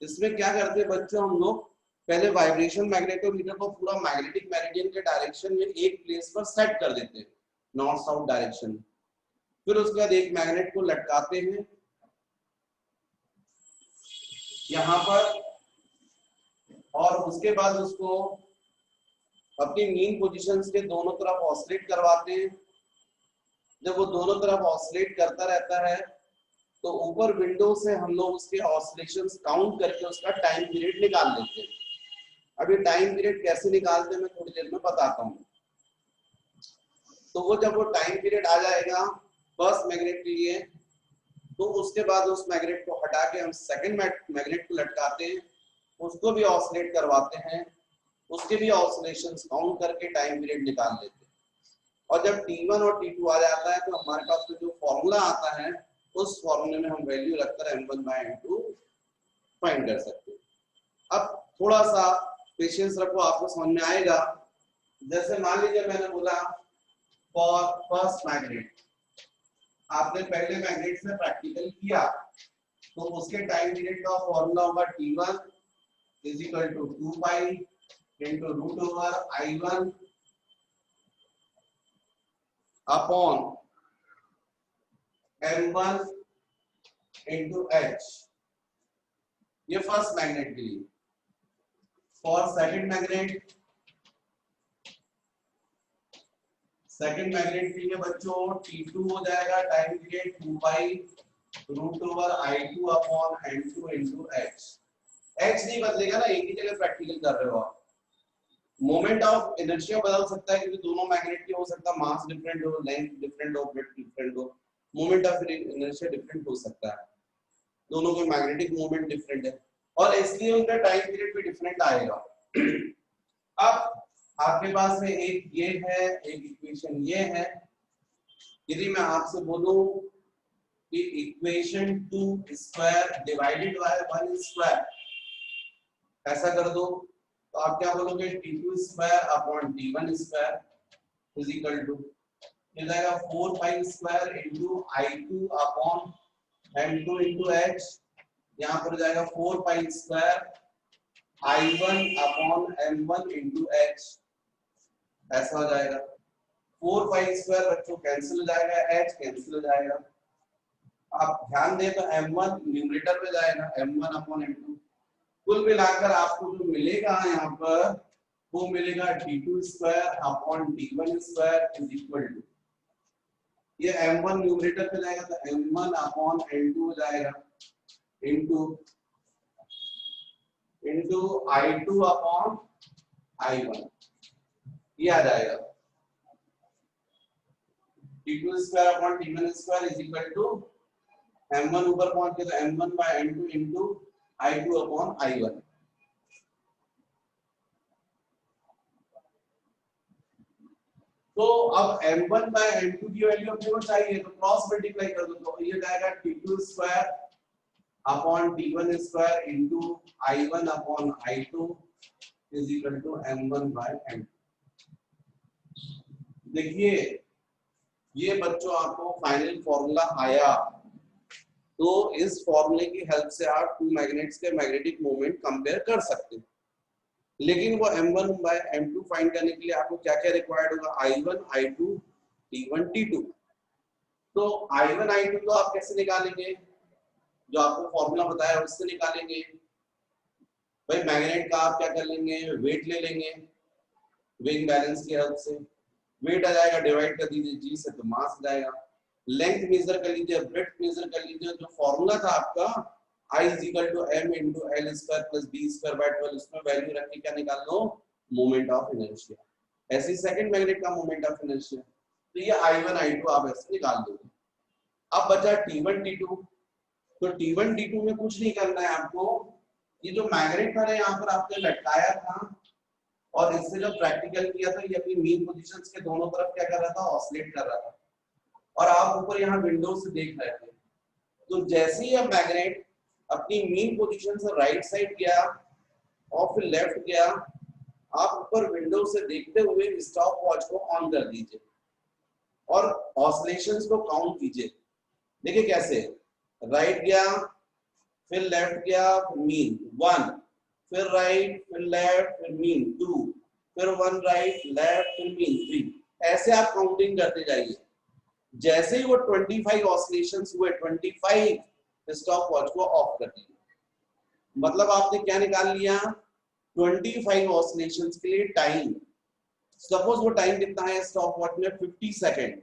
इसमें क्या करते हैं बच्चों, हम लोग पहले वाइब्रेशन मैग्नेटोमीटर को पूरा मैग्नेटिक मेरिडियन के डायरेक्शन में एक प्लेस पर सेट कर देते हैं, नॉर्थ साउथ डायरेक्शन। फिर उसके बाद एक मैग्नेट को लटकाते हैं यहाँ पर, और उसके बाद उसको अपनी मीन पोजीशंस के दोनों तरफ ऑसिलेट करवाते हैं। जब वो दोनों तरफ ऑसिलेट करता रहता है तो ऊपर विंडो से हम लोग उसके ऑसिलेशंस काउंट करके उसका टाइम पीरियड निकाल लेते हैं। अभी टाइम पीरियड कैसे निकालते हैं मैं थोड़ी देर में बताता हूँ। तो वो जब वो टाइम पीरियड आ जाएगा फर्स्ट मैग्नेट के लिए, तो उसके बाद उस मैग्नेट को हटा के हम सेकंड मैग्नेट को लटकाते हैं, उसको भी ऑसिलेट करवाते हैं। उसके भी ऑसिलेशंस काउंट करके टाइम पीरियड निकाल लेते हैं। और जब T1 और T2 आ जाता है तो हमारे पास में जो फॉर्मूला आता है उस फॉर्मूले में हम वैल्यू रखकर m1/m2 फाइंड कर सकते हैं। अब थोड़ा सा पेशेंस रखो, आपको समझ में आएगा। जैसे मान लीजिए मैंने बोला फॉर फर्स्ट मैग्नेट, आपने पहले मैग्नेट से प्रैक्टिकल किया तो उसके टाइम पीरियड का फॉर्मूला होगा T1 = 2 पाई into √I1 upon M1 into H। ये फर्स्ट मैग्नेट के लिए। फॉर सेकंड मैग्नेट के लिए बच्चों T2 हो जाएगा टाइम पीरियड 2 पाई √I2 upon M2 into H। H नहीं बदलेगा ना, एक ही जगह प्रैक्टिकल कर रहे हो आप। मोमेंट ऑफ इनर्शिया बदल सकता है क्योंकि दोनों मैग्नेट के हो सकता है मास डिफरेंट हो, लेंथ डिफरेंट हो, ब्रेड्थ डिफरेंट हो, मोमेंट ऑफ इनर्शिया डिफरेंट हो सकता है, दोनों के मैग्नेटिक मोमेंट डिफरेंट है और इसलिए उनका टाइम पीरियड भी डिफरेंट आएगा। अब आपके पास में एक ये है, एक इक्वेशन ये है। यदि मैं आपसे बोलूं कि equation 2 square divided by 1 square ऐसा कर दो तो आप क्या बोलोगे? T2 square upon T1 square is equal to ये जाएगा 4 pi square into I2 upon M2 into H। यहां पर जाएगा 4 pi square I1 upon M1 into H। ऐसा हो जाएगा 4 पाई स्क्वायर बच्चों कैंसिल हो जाएगा, H कैंसिल हो जाएगा। आप ध्यान दें तो M1 न्यूमरेटर पे जाएगा, M1 अपॉन M2। कुल मिलाकर आपको जो मिलेगा यहाँ पर वो मिलेगा T2 square upon T1 square is equal to ये M1 न्यूमरेटर पे जाएगा तो M1 अपॉन N2 हो जाएगा इनटू I2 अपॉन I1 ये आ जाएगा। T2 square upon T1 square is equal to M1 ऊपर पहुंच के तो M1/N2 into I2 upon I1। तो अब M1/M2 की वैल्यू अपने को चाहिए तो क्रॉस मल्टीप्लाई कर दो तो ये जाएगा T2 square upon T1 square into I1 upon I2 is equal to M1/M2। देखिए ये बच्चों आपको फाइनल फॉर्मूला आया तो इस फॉर्मूले की हेल्प से आप टू मैग्नेट्स के मैग्नेटिक मोमेंट कंपेयर कर सकते हैं। लेकिन वो M1/M2 फाइंड करने के लिए आपको क्या क्या रिक्वायर्ड होगा? I1 I2 T1 T2। तो I1 I2 तो आप कैसे निकालेंगे? जो आपको फॉर्मूला बताया उससे निकालेंगे। भाई मैग्नेट का आप क्या कर लेंगे? वेट ले लेंगे, वेट बैलेंस की हेल्प से वेट आ जाएगा, डिवाइड कर दीजिए G से तो मास आ जाएगा। लेंथ मेजर कर लीजिए, ब्रेड्थ मेजर कर लीजिए। जो फॉर्मूला था आपका I = m × L² + b²/12 उसमें वैल्यू रख के क्या निकाल लो? Moment of inertia. ऐसे सेकंड मैग्नेट का मोमेंट ऑफ इनर्शिया तो ये I1 I2 आप ऐसे निकाल दोगे। अब बचा T1 T2। तो T1 T2 में कुछ नहीं करना है आपको। ये जो मैग्नेट था यहाँ पर आपने लटकाया था और इससे जब प्रैक्टिकल किया था ये अपनी मीन पोजीशंस के दोनों तरफ क्या कर रहा था? ऑसिलेट कर रहा था और आप ऊपर यहाँ विंडो से देख रहे थे। तो जैसे ही अब मैग्नेट अपनी मीन पोजीशन से राइट साइड गया और फिर लेफ्ट गया, आप ऊपर विंडो से देखते हुए स्टॉप वॉच को ऑन कर दीजिए और ऑसिलेशंस को काउंट कीजिए। देखिए कैसे राइट गया, फिर लेफ्ट गया, मीन 1, फिर राइट, फिर लेफ्ट, फिर मीन 2, फिर 1 राइट लेफ्ट, फिर मीन 3। ऐसे आप काउंटिंग करते जाइए। जैसे ही वो 25 ऑसिलेशंस हुए, 25 स्टॉप वॉच को ऑफ कर दिया। मतलब आपने क्या निकाल लिया? 25 ऑसिलेशंस के लिए टाइम। सपोज वो टाइम कितना है स्टॉप वॉच में? 50 सेकेंड।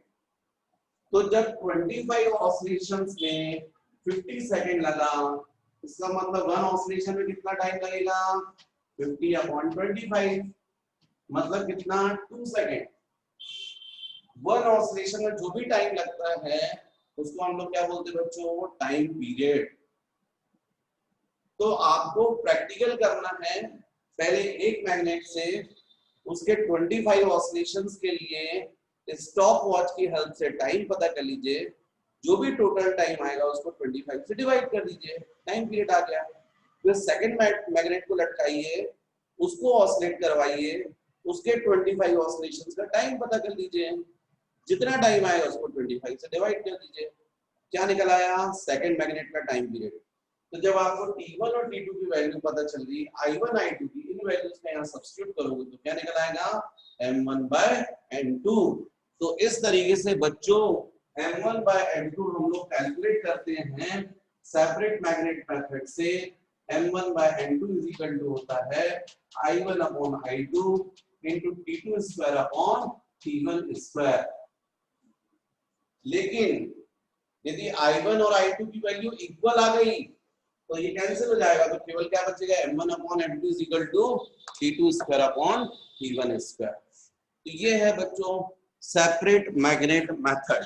तो जब 25 ऑसिलेशंस में 50 सेकेंड लगा, इसका मतलब 1 ऑसिलेशन में कितना टाइम लगेगा? 50/25 मतलब कितना? 2 सेकेंड। 1 ऑसिलेशन में जो भी टाइम लगता है उसको हम लोग क्या बोलते हैं बच्चों? Time period. तो आपको प्रैक्टिकल करना है पहले एक मैग्नेट से उसके 25 ऑसिलेशंस के लिए स्टॉप वॉच की हेल्प से टाइम पता कर लीजिए, जो भी टोटल टाइम आएगा उसको 25 से डिवाइड कर दीजिए, टाइम पीरियड आ गया। फिर सेकंड मैग्नेट को लटकाइए, उसको ऑसिलेट करवाइए, उसके 25 ऑसिलेशंस का टाइम पता कर लीजिए, जितना टाइम आएगा उसको 25 से डिवाइड कर दीजिए। क्या निकल आया? सेकंड मैग्नेट का टाइम पीरियड। तो जब आपको T1 और T2 की वैल्यू पता चल गई, I1 I2 की, इन वैल्यूज का यहाँ सब्स्टिट्यूट करोगे तो क्या निकल आएगा? M1/N2। तो इस तरीके से बच्चों M1/N2 हम लोग कैलकुलेट करते हैं सेपरेट मैग्नेट मेथड से। M1/N2 इज इक्वल टू होता है I1/I2 into T2 square upon T1 square. लेकिन यदि I1 और I2 की वैल्यू इक्वल आ गई तो ये कैंसिल हो जाएगा, तो केवल क्या बचेगा? M1/M2 is equal to T2 square upon T1 square. तो ये है बच्चों सेपरेट मैग्नेट मेथड।